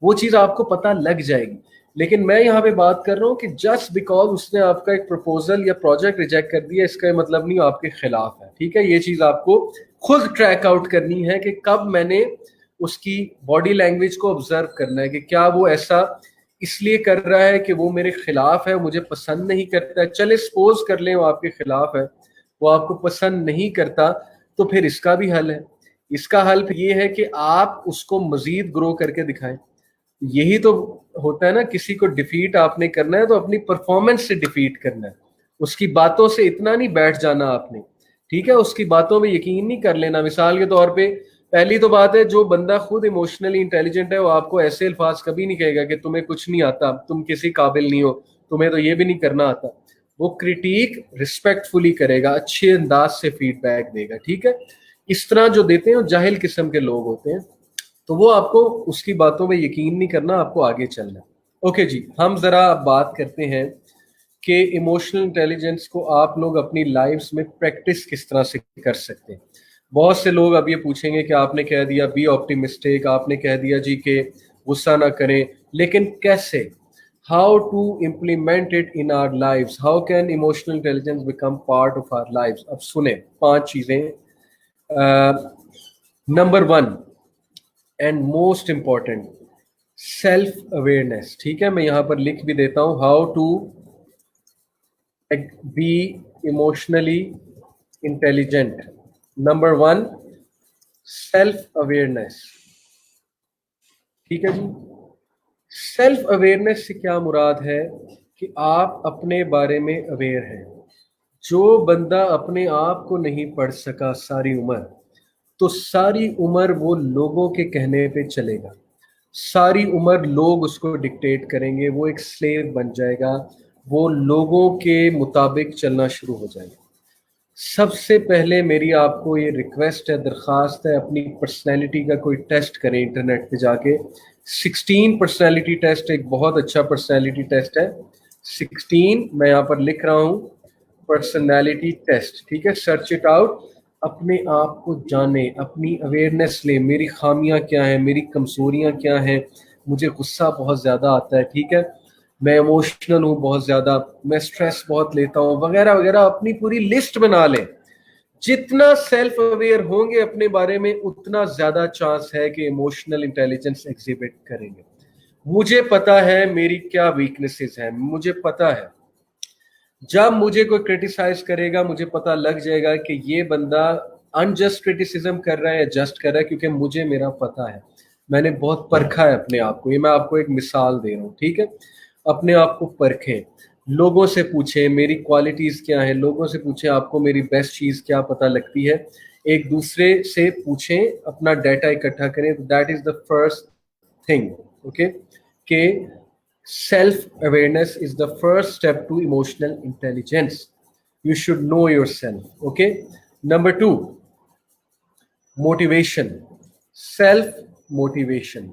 वो चीज आपको पता लग जाएगी। लेकिन मैं यहाँ पे बात कर रहा हूँ कि जस्ट बिकॉज उसने आपका एक प्रपोजल या प्रोजेक्ट रिजेक्ट कर दिया, इसका मतलब नहीं आपके खिलाफ है। ठीक है, ये चीज आपको खुद ट्रैक आउट करनी है कि कब मैंने उसकी बॉडी लैंग्वेज को ऑब्जर्व करना है कि क्या वो ऐसा इसलिए कर रहा है कि वो मेरे खिलाफ है, मुझे पसंद नहीं करता है। चले सपोज कर लें वो आपके खिलाफ है, वो आपको पसंद नहीं करता, तो फिर इसका भी हल है। इसका हल ये है कि आप उसको मजीद ग्रो करके दिखाएं। यही तो होता है ना, किसी को डिफीट आपने करना है तो अपनी परफॉर्मेंस से डिफीट करना है, उसकी बातों से इतना नहीं बैठ जाना आपने। ठीक है, उसकी बातों में यकीन नहीं कर लेना। मिसाल के तौर पे पहली तो बात है, जो बंदा खुद इमोशनली इंटेलिजेंट है वो आपको ऐसे अल्फाज कभी नहीं कहेगा कि तुम्हें कुछ नहीं आता, तुम किसी काबिल नहीं हो, तुम्हें तो ये भी नहीं करना आता। वो क्रिटिक रिस्पेक्टफुली करेगा, अच्छे अंदाज से फीडबैक देगा। ठीक है, इस तरह जो देते हैं वो जाहिल किस्म के लोग होते हैं, तो वो आपको उसकी बातों में यकीन नहीं करना, आपको आगे चलना। ओके जी, हम जरा बात करते हैं कि इमोशनल इंटेलिजेंस को आप लोग अपनी लाइफ्स में प्रैक्टिस किस तरह से कर सकते हैं। बहुत से लोग अब ये पूछेंगे कि आपने कह दिया बी ऑप्टिमिस्टिक, आपने कह दिया जी कि गुस्सा ना करें, लेकिन कैसे? How to implement it in our lives? How can emotional intelligence become part of our lives? अब सुने 5 चीजें। Number 1 and most important, self awareness. ठीक है, मैं यहां पर लिख भी देता हूं, how to be emotionally intelligent. Number 1, self awareness. ठीक है जी, सेल्फ अवेयरनेस से क्या मुराद है कि आप अपने बारे में अवेयर हैं। जो बंदा अपने आप को नहीं पढ़ सका सारी उम्र, तो सारी उम्र वो लोगों के कहने पे चलेगा, सारी उम्र लोग उसको डिक्टेट करेंगे, वो एक स्लेव बन जाएगा, वो लोगों के मुताबिक चलना शुरू हो जाएगा। सबसे पहले मेरी आपको ये रिक्वेस्ट है, दरख्वास्त है, अपनी पर्सनैलिटी का कोई टेस्ट करें इंटरनेट पे जाके। 16 पर्सनैलिटी टेस्ट एक बहुत अच्छा पर्सनैलिटी टेस्ट है। 16 मैं यहाँ पर लिख रहा हूँ, पर्सनैलिटी टेस्ट। ठीक है, सर्च इट आउट। अपने आप को जाने, अपनी अवेयरनेस ले, मेरी खामियां क्या हैं, मेरी कमजोरियां क्या हैं। मुझे गुस्सा बहुत ज़्यादा आता है, ठीक है, मैं इमोशनल हूँ बहुत ज़्यादा, मैं स्ट्रेस बहुत लेता हूँ, वगैरह वगैरह। अपनी पूरी लिस्ट बना लें। जितना सेल्फ अवेयर होंगे अपने बारे में, उतना ज़्यादा चांस है कि इमोशनल इंटेलिजेंस एग्जिबिट करेंगे। मुझे पता है मेरी क्या वीकनेसेस हैं, मुझे पता है जब मुझे कोई क्रिटिसाइज करेगा मुझे पता लग जाएगा कि ये बंदा अनजस्ट क्रिटिसिज्म कर रहा है या जस्ट कर रहा है, क्योंकि मुझे मेरा पता है, मैंने बहुत परखा है अपने आप को। ये मैं आपको एक मिसाल दे रहा हूँ। ठीक है, अपने आप को परखें, लोगों से पूछें मेरी क्वालिटीज क्या है, लोगों से पूछें आपको मेरी बेस्ट चीज क्या पता लगती है, एक दूसरे से पूछें, अपना डाटा इकट्ठा करें। That is the first thing. Okay, के self awareness is the first step to emotional intelligence. You should know yourself. Okay, number 2, motivation, self motivation.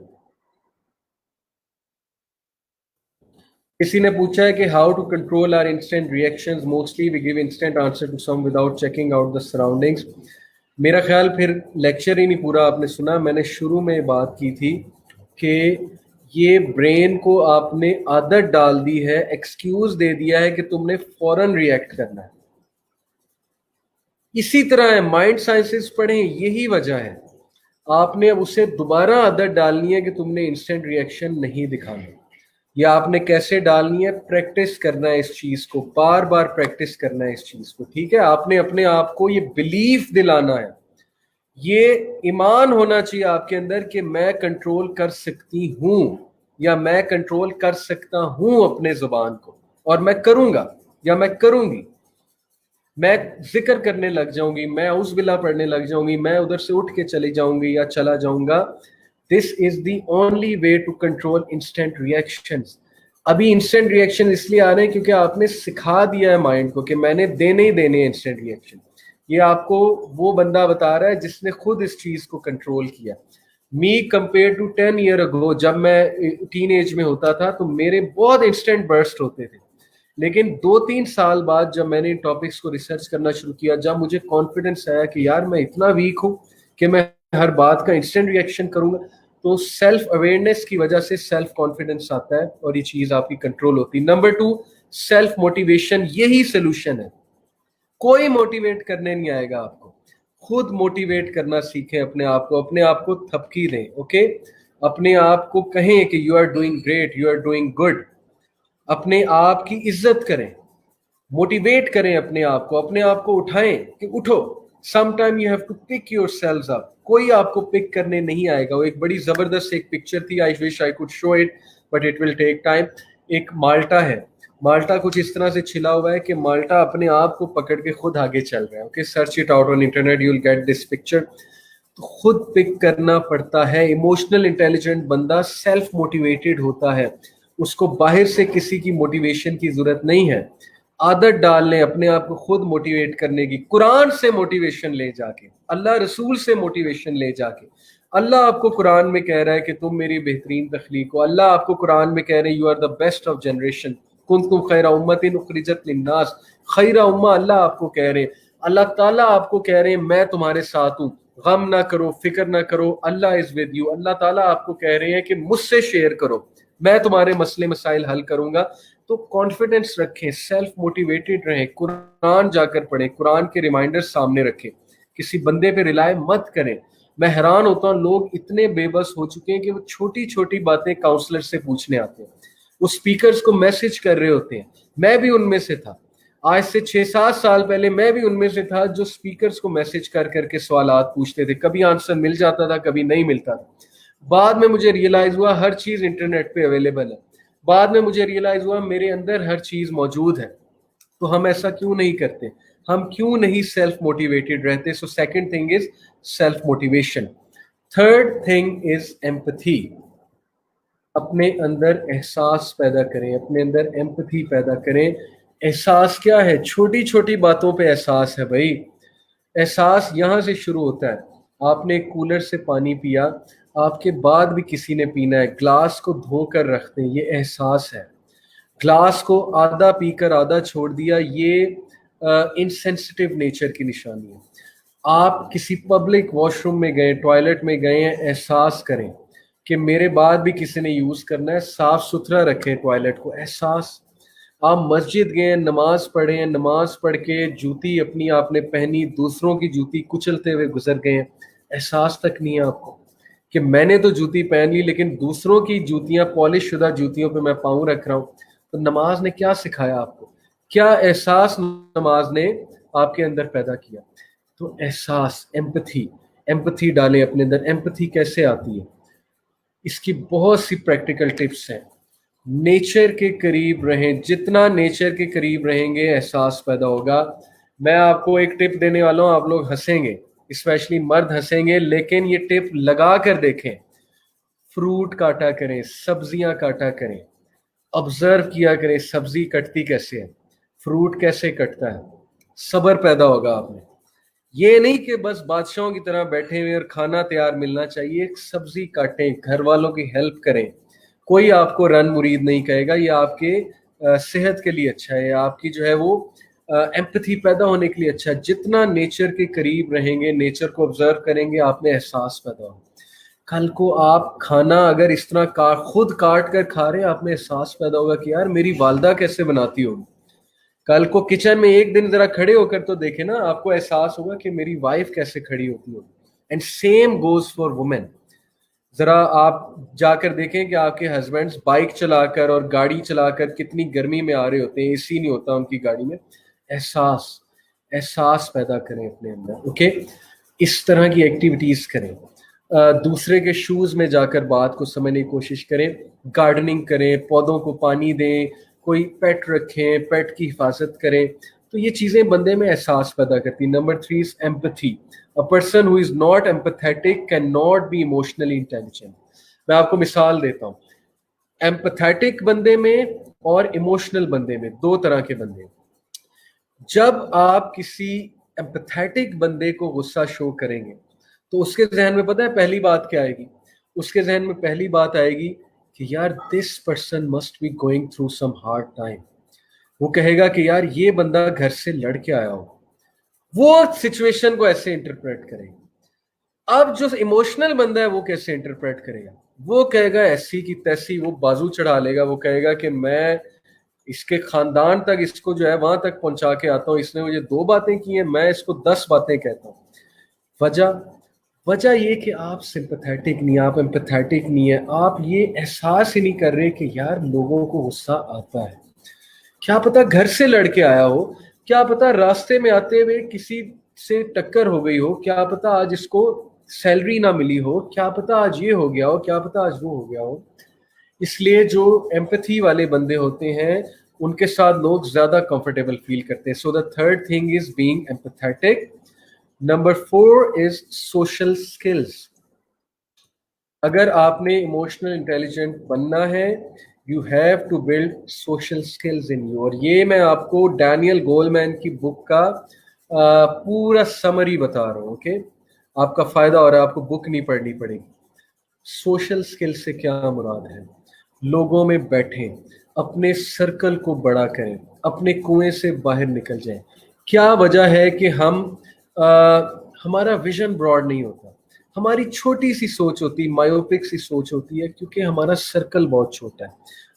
किसी ने पूछा है कि how to control our instant reactions, mostly we give instant answer to some without checking out the surroundings. मेरा ख्याल फिर lecture ही नहीं पूरा आपने सुना। मैंने शुरू में बात की थी कि ये ब्रेन को आपने आदत डाल दी है, एक्सक्यूज दे दिया है कि तुमने फौरन रिएक्ट करना है। इसी तरह है, माइंड साइंसेस पढ़ें, यही वजह है। आपने अब उसे दोबारा आदत डालनी है कि तुमने इंस्टेंट रिएक्शन नहीं दिखाना। या आपने कैसे डालनी है? प्रैक्टिस करना है इस चीज को, बार बार प्रैक्टिस करना है इस चीज को। ठीक है, आपने अपने आप को ये बिलीफ दिलाना है, ये ईमान होना चाहिए आपके अंदर कि मैं कंट्रोल कर सकती हूं या मैं कंट्रोल कर सकता हूं अपने जुबान को, और मैं करूंगा या मैं करूंगी। मैं जिक्र करने लग जाऊंगी, मैं उस बिला पढ़ने लग जाऊंगी, मैं उधर से उठ के चली जाऊंगी या चला जाऊंगा। This is the only way to control instant reactions. अभी इंस्टेंट रिएक्शन इसलिए आ रहे हैं क्योंकि आपने सिखा दिया है माइंड को कि मैंने देने ही देने इंस्टेंट रिएक्शन। ये आपको वो बंदा बता रहा है जिसने खुद इस चीज को कंट्रोल किया। मी कंपेयर टू 10 ईयर अगो, जब मैं टीन एज में होता था तो मेरे बहुत इंस्टेंट बर्स्ट होते थे, लेकिन 2-3 साल बाद जब मैंने इन टॉपिक्स को रिसर्च करना शुरू किया, जब मुझे कॉन्फिडेंस आया कि यार मैं इतना वीक हूं कि मैं हर बात का इंस्टेंट रिएक्शन करूंगा, तो सेल्फ अवेयरनेस की वजह से सेल्फ कॉन्फिडेंस आता है और ये चीज आपकी कंट्रोल होती है। नंबर 2, सेल्फ मोटिवेशन, यही सोल्यूशन है। कोई मोटिवेट करने नहीं आएगा आपको, खुद मोटिवेट करना सीखें अपने आप को थपकी दें। ओके, अपने आप को कहें कि you are doing great, you are doing good, अपने आप की इज्जत करें, मोटिवेट करें अपने आप को उठाएं कि उठो। Sometime you have to pick yourselves up, कोई आपको पिक करने नहीं आएगा। वो एक बड़ी जबरदस्त एक पिक्चर थी, I wish I could show it but it will take time. एक माल्टा है, माल्टा कुछ इस तरह से छिला हुआ है कि माल्टा अपने आप को पकड़ के खुद आगे चल रहा है। Okay, search it out on internet, you will get this picture. तो खुद पिक करना पड़ता है। इमोशनल इंटेलिजेंट बंदा सेल्फ मोटिवेटेड होता है, उसको बाहर से किसी की मोटिवेशन की जरूरत नहीं है। आदत डाल लें अपने आप को खुद मोटिवेट करने की, कुरान से मोटिवेशन ले जाके, अल्लाह रसूल से मोटिवेशन ले जाके। अल्लाह आपको कुरान में कह रहा है कि तुम मेरी बेहतरीन तख्लीक हो। अल्लाह आपको कुरान में कह रहे हैं you are the best of generation, कुंतुम खैरा उम्मतिन उखरिजत लिन्नास, खैरा उम्मा अल्लाह आपको कह रहे हैं। अल्लाह ताला आपको कह रहे हैं मैं तुम्हारे साथ हूँ, गम ना करो, फिक्र ना करो, अल्लाह इज विद यू। अल्लाह ताला आपको कह रहे हैं कि मुझसे शेयर करो, मैं तुम्हारे मसले मसाइल हल करूंगा। तो कॉन्फिडेंस रखें, सेल्फ मोटिवेटेड रहें, कुरान जाकर पढ़ें, कुरान के रिमाइंडर्स सामने रखें, किसी बंदे पे रिलाय मत करें। मैं हैरान होता हूँ, लोग इतने बेबस हो चुके हैं कि वो छोटी छोटी बातें काउंसलर से पूछने आते हैं, वो स्पीकर्स को मैसेज कर रहे होते हैं। मैं भी उनमें से था, आज से 6-7 साल पहले मैं भी उनमें से था जो स्पीकर्स को मैसेज कर करके सवालात पूछते थे। कभी आंसर मिल जाता था, कभी नहीं मिलता था। बाद में मुझे रियलाइज हुआ हर चीज इंटरनेट पे अवेलेबल है। बाद में मुझे रियलाइज हुआ मेरे अंदर हर चीज मौजूद है। तो हम ऐसा क्यों नहीं करते, हम क्यों नहीं सेल्फ मोटिवेटेड रहते? So second thing is self motivation. Third thing is empathy. अपने अंदर एहसास पैदा करें, अपने अंदर एम्पैथी पैदा करें। एहसास क्या है? छोटी छोटी बातों पे एहसास है भाई। एहसास यहाँ से शुरू होता है। आपने एक कूलर से पानी पिया, आपके बाद भी किसी ने पीना है, ग्लास को धोकर रखते हैं, ये एहसास है। ग्लास को आधा पीकर आधा छोड़ दिया, ये इनसेंसिटिव नेचर की निशानी है। आप किसी पब्लिक वॉशरूम में गए, टॉयलेट में गए हैं, एहसास करें कि मेरे बाद भी किसी ने यूज करना है, साफ सुथरा रखें टॉयलेट को, एहसास। आप मस्जिद गए, नमाज पढ़े हैं, नमाज पढ़ के जूती अपनी आपने पहनी, दूसरों की जूती कुचलते हुए गुजर गए हैं, एहसास तक नहीं है आपको कि मैंने तो जूती पहन ली लेकिन दूसरों की जूतियां, पॉलिश शुदा जूतियों पे मैं पाँव रख रहा हूँ। तो नमाज ने क्या सिखाया आपको? क्या एहसास नमाज ने आपके अंदर पैदा किया? तो एहसास, एम्पैथी, एम्पैथी डालें अपने अंदर। एम्पैथी कैसे आती है? इसकी बहुत सी प्रैक्टिकल टिप्स हैं। नेचर के करीब रहें, जितना नेचर के करीब रहेंगे एहसास पैदा होगा। मैं आपको एक टिप देने वाला हूँ, आप लोग हंसेंगे, स्पेशली मर्द हंसेंगे, लेकिन ये टिप लगा कर देखें। फ्रूट काटा करें, सब्जियां काटा करें, ऑब्जर्व किया करें सब्जी कटती कैसे है, फ्रूट कैसे कटता है, सब्र पैदा होगा आप में। ये नहीं कि बस बादशाहों की तरह बैठे हुए और खाना तैयार मिलना चाहिए। एक सब्जी काटें, घर वालों की हेल्प करें। कोई आपको रन मुरीद नहीं कहेगा, ये आपके सेहत के लिए अच्छा है, आपकी जो है वो एम्पैथी पैदा होने के लिए अच्छा है। जितना नेचर के करीब रहेंगे, नेचर को ऑब्जर्व करेंगे, आप में एहसास पैदा होगा। कल को आप खाना अगर इस तरह खुद काट कर खा रहे हैं, आप में एहसास पैदा होगा कि यार मेरी वालदा कैसे बनाती होगी। कल को किचन में एक दिन जरा खड़े होकर तो देखे ना, आपको एहसास होगा कि मेरी वाइफ कैसे खड़ी होती होगी। And same goes for women. जरा आप जाकर देखें कि आपके हस्बैंड्स बाइक चलाकर और गाड़ी चलाकर कितनी गर्मी में आ रहे होते हैं, एसी नहीं होता उनकी गाड़ी में। एहसास, एहसास पैदा करें अपने अंदर। ओके, इस तरह की एक्टिविटीज करें। दूसरे के शूज में जाकर बात को समझने की कोशिश करें। गार्डनिंग करें, पौधों को पानी दें, कोई पेट रखें, पेट की हिफाजत करें। तो ये चीजें बंदे में एहसास पैदा करती हैं। Number 3 is empathy. A person who is not empathetic can not be emotionally intelligent. मैं आपको मिसाल देता हूँ, एम्पैथेटिक बंदे में और इमोशनल बंदे में दो तरह के बंदे। जब आप किसी एम्पैथेटिक बंदे को गुस्सा शो करेंगे तो उसके जहन में पता है पहली बात क्या आएगी? उसके जहन में पहली बात आएगी कि यार this person must be going through some hard time. वो कहेगा कि यार ये बंदा घर से लड़ के आया हो, वो सिचुएशन को ऐसे इंटरप्रेट करेगा। अब जो इमोशनल बंदा है वो कैसे इंटरप्रेट करेगा? वो कहेगा ऐसी की तैसी, वो बाजू चढ़ा लेगा, वो कहेगा कि मैं इसके खानदान तक इसको जो है वहां तक पहुंचा के आता हूँ, इसने मुझे 2 बातें की हैं, मैं इसको 10 बातें कहता हूँ। वजह ये कि आप सिंपैथेटिक नहीं, आप एम्पैथेटिक नहीं है, आप ये एहसास ही नहीं कर रहे कि यार लोगों को गुस्सा आता है। क्या पता घर से लड़के आया हो, क्या पता रास्ते में आते हुए किसी से टक्कर हो गई हो, क्या पता आज इसको सैलरी ना मिली हो, क्या पता आज ये हो गया हो, क्या पता आज वो हो गया हो। इसलिए जो एम्पैथी वाले बंदे होते हैं उनके साथ लोग ज्यादा कंफर्टेबल फील करते हैं। So the third thing is being empathetic. Number 4 is social skills. अगर आपने इमोशनल इंटेलिजेंट बनना है, you have to build social skills in you. और ये मैं आपको डैनियल गोलमैन की बुक का पूरा समरी बता रहा हूँ। ओके, आपका फायदा हो रहा है, आपको बुक नहीं पढ़नी पड़ेगी। सोशल स्किल से क्या मुराद है? लोगों में बैठें, अपने सर्कल को बड़ा करें, अपने कुएं से बाहर निकल जाएं। क्या वजह है कि हमारा विजन ब्रॉड नहीं होता, हमारी छोटी सी सोच होती, मायोपिक सी सोच होती है, क्योंकि हमारा सर्कल बहुत छोटा है।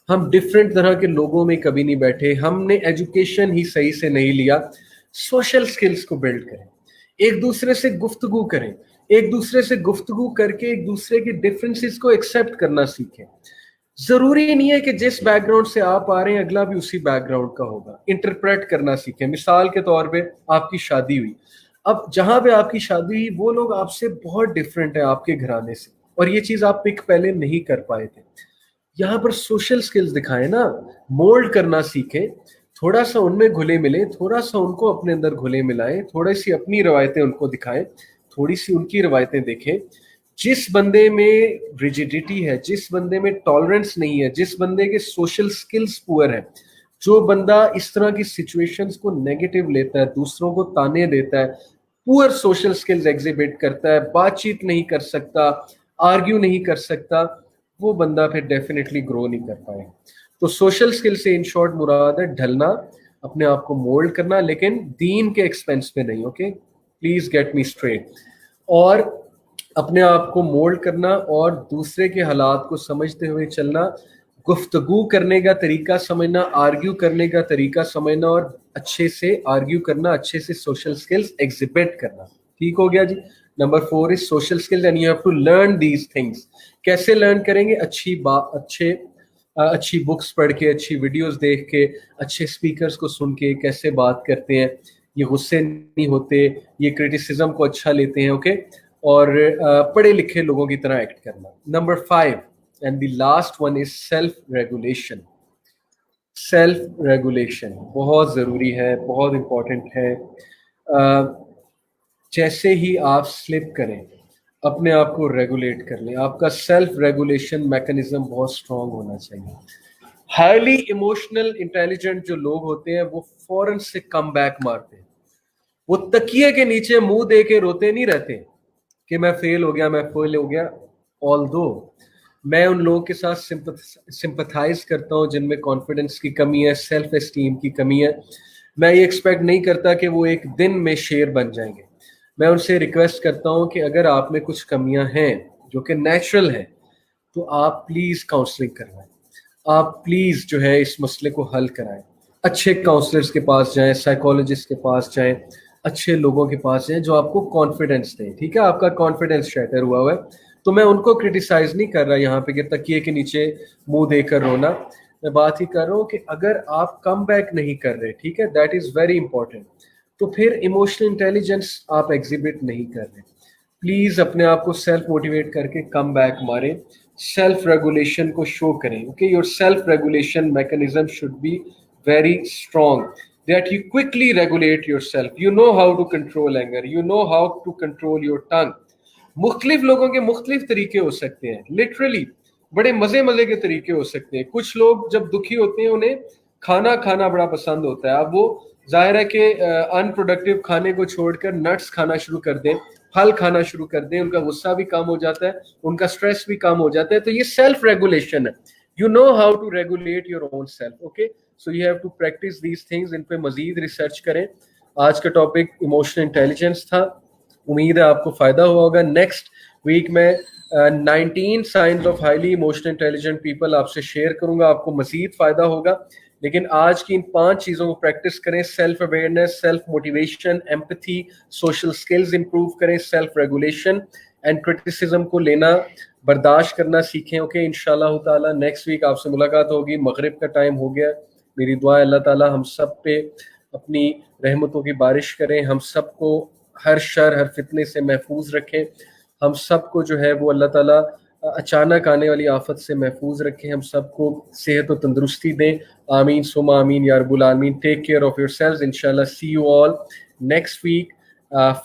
हम डिफरेंट तरह के लोगों में कभी नहीं बैठे, हमने एजुकेशन ही सही से नहीं लिया। सोशल स्किल्स को बिल्ड करें, एक दूसरे से गुफ्तगू करें, एक दूसरे से गुफ्तगू करके एक दूसरे के डिफरेंसेस को एक्सेप्ट करना सीखें। जरूरी नहीं है कि जिस बैकग्राउंड से आप आ रहे हैं अगला भी उसी बैकग्राउंड का होगा। इंटरप्रेट करना सीखें। मिसाल के तौर पे आपकी शादी हुई, अब जहां पे आपकी शादी हुई वो लोग आपसे बहुत डिफरेंट है आपके घराने से, और ये चीज आप पिक पहले नहीं कर पाए थे। यहाँ पर सोशल स्किल्स दिखाएं ना, मोल्ड करना सीखें, थोड़ा सा उनमें घुले मिले, थोड़ा सा उनको अपने अंदर घुले मिलाएं, थोड़ी सी अपनी रवायतें उनको दिखाएं, थोड़ी सी उनकी रवायतें देखें। जिस बंदे में रिजिडिटी है, जिस बंदे में टॉलरेंस नहीं है, जिस बंदे के सोशल स्किल्स पुअर है, जो बंदा इस तरह की सिचुएशंस को नेगेटिव लेता है, दूसरों को ताने देता है, पुअर सोशल स्किल्स एग्जिबिट करता है, बातचीत नहीं कर सकता, आर्ग्यू नहीं कर सकता, वो बंदा फिर डेफिनेटली ग्रो नहीं कर पाएगा। तो सोशल स्किल से इन शॉर्ट मुराद है ढलना, अपने आप को मोल्ड करना, लेकिन दीन के एक्सपेंस पे नहीं। Okay, please get me straight. और अपने आप को मोल्ड करना और दूसरे के हालात को समझते हुए चलना, गुफ्तगू करने का तरीका समझना, आर्ग्यू करने का तरीका समझना, और अच्छे से आर्ग्यू करना, अच्छे से सोशल स्किल्स एग्जिबिट करना। ठीक हो गया जी। Number 4 is social skills and you have to learn these things. कैसे लर्न करेंगे? अच्छी बुक्स पढ़ के, अच्छी वीडियोस देख के, अच्छे स्पीकर्स को सुन के, कैसे बात करते हैं, ये गुस्से नहीं होते, ये क्रिटिसिज्म को अच्छा लेते हैं। ओके, और पढ़े लिखे लोगों की तरह एक्ट करना। Number 5 and the last one is self regulation. Self regulation बहुत ज़रूरी है, बहुत इंपॉर्टेंट है। जैसे ही आप स्लिप करें, अपने आप को रेगुलेट कर लें। आपका सेल्फ रेगुलेशन मैकेनिज्म बहुत स्ट्रांग होना चाहिए। हाईली इमोशनल इंटेलिजेंट जो लोग होते हैं वो फौरन से कम बैक मारते हैं। वो तकिए के नीचे मुंह दे के रोते नहीं रहते कि मैं फेल हो गया, मैं फेल हो गया। ऑल्दो मैं उन लोगों के साथ सिंपथाइज करता हूँ जिनमें कॉन्फिडेंस की कमी है, सेल्फ एस्टीम की कमी है। मैं ये एक्सपेक्ट नहीं करता कि वो एक दिन में शेर बन जाएंगे। मैं उनसे रिक्वेस्ट करता हूँ कि अगर आप में कुछ कमियां हैं जो कि नेचुरल है, तो आप प्लीज काउंसलिंग करवाएं, आप प्लीज जो है इस मसले को हल कराएं। अच्छे काउंसलर्स के पास जाएं, साइकोलॉजिस्ट के पास जाएं, अच्छे लोगों के पास जाएं जो आपको कॉन्फिडेंस दें। ठीक है, आपका कॉन्फिडेंस शैटर हुआ है, तो मैं उनको क्रिटिसाइज नहीं कर रहा यहाँ पे कि तकिए के नीचे मुंह देकर रोना। मैं बात ही कर रहा हूँ कि अगर आप कम बैक नहीं कर रहे, ठीक है, दैट इज वेरी इंपॉर्टेंट, तो फिर इमोशनल इंटेलिजेंस आप एग्जिबिट नहीं कर रहे। प्लीज अपने आप को सेल्फ मोटिवेट करके कम बैक मारें, सेल्फ रेगुलेशन को शो करें। Okay, your self regulation mechanism should be very strong. that you quickly regulate yourself. You know how to control anger. You know how to control your tongue. मुख्तलिफ लोगों के मुख्तलिफ तरीके हो सकते हैं, लिटरली बड़े मजे मजे के तरीके हो सकते हैं. कुछ लोग जब दुखी होते हैं उन्हें खाना खाना बड़ा पसंद होता है. अब वो जाहिर है कि अनप्रोडक्टिव खाने को छोड़कर नट्स खाना शुरू कर दें, फल खाना शुरू कर दें, उनका गुस्सा भी कम हो जाता है, उनका स्ट्रेस भी कम हो जाता है. तो ये सेल्फ रेगुलेशन है. You know how to regulate your own self. Okay, so you have to practice these things. इन पे मजीद रिसर्च करें. आज का टॉपिक इमोशनल इंटेलिजेंस था. उम्मीद है आपको फायदा हुआ होगा. नेक्स्ट वीक में 19 science of highly emotional intelligent people आपसे शेयर करूंगा. आपको मजीद फायदा होगा. लेकिन आज की इन 5 चीज़ों को प्रैक्टिस करें. Self awareness, self motivation, empathy, social skills improve करें, सेल्फ रेगुलेशन एंड क्रिटिसिज्म को लेना बर्दाश्त करना सीखें. ओके, इंशाल्लाह ताला नेक्स्ट वीक आपसे मुलाकात होगी. मगरिब का टाइम हो गया. मेरी दुआ है अल्लाह ताला हम सब पे अपनी रहमतों की बारिश करें, हम सबको हर शर हर फितने से महफूज रखें, हम सबको जो है वो अल्लाह ताला अचानक आने वाली आफत से महफूज रखें, हम सबको सेहत और तंदुरुस्ती दें. आमीन सुमा आमीन या रब्बुल आमीन. Take care of yourselves. इंशाल्लाह see you all next week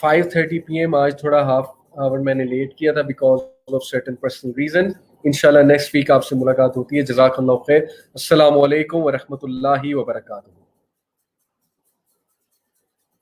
5:30 PM. आज थोड़ा हाफ आवर मैंने लेट किया था because of certain personal reasons. इंशाल्लाह नेक्स्ट वीक आपसे मुलाकात होती है. जज़ाकल्लाहु खैर. अस्सलामु अलैकुम व रहमतुल्लाहि व बरकातुहू.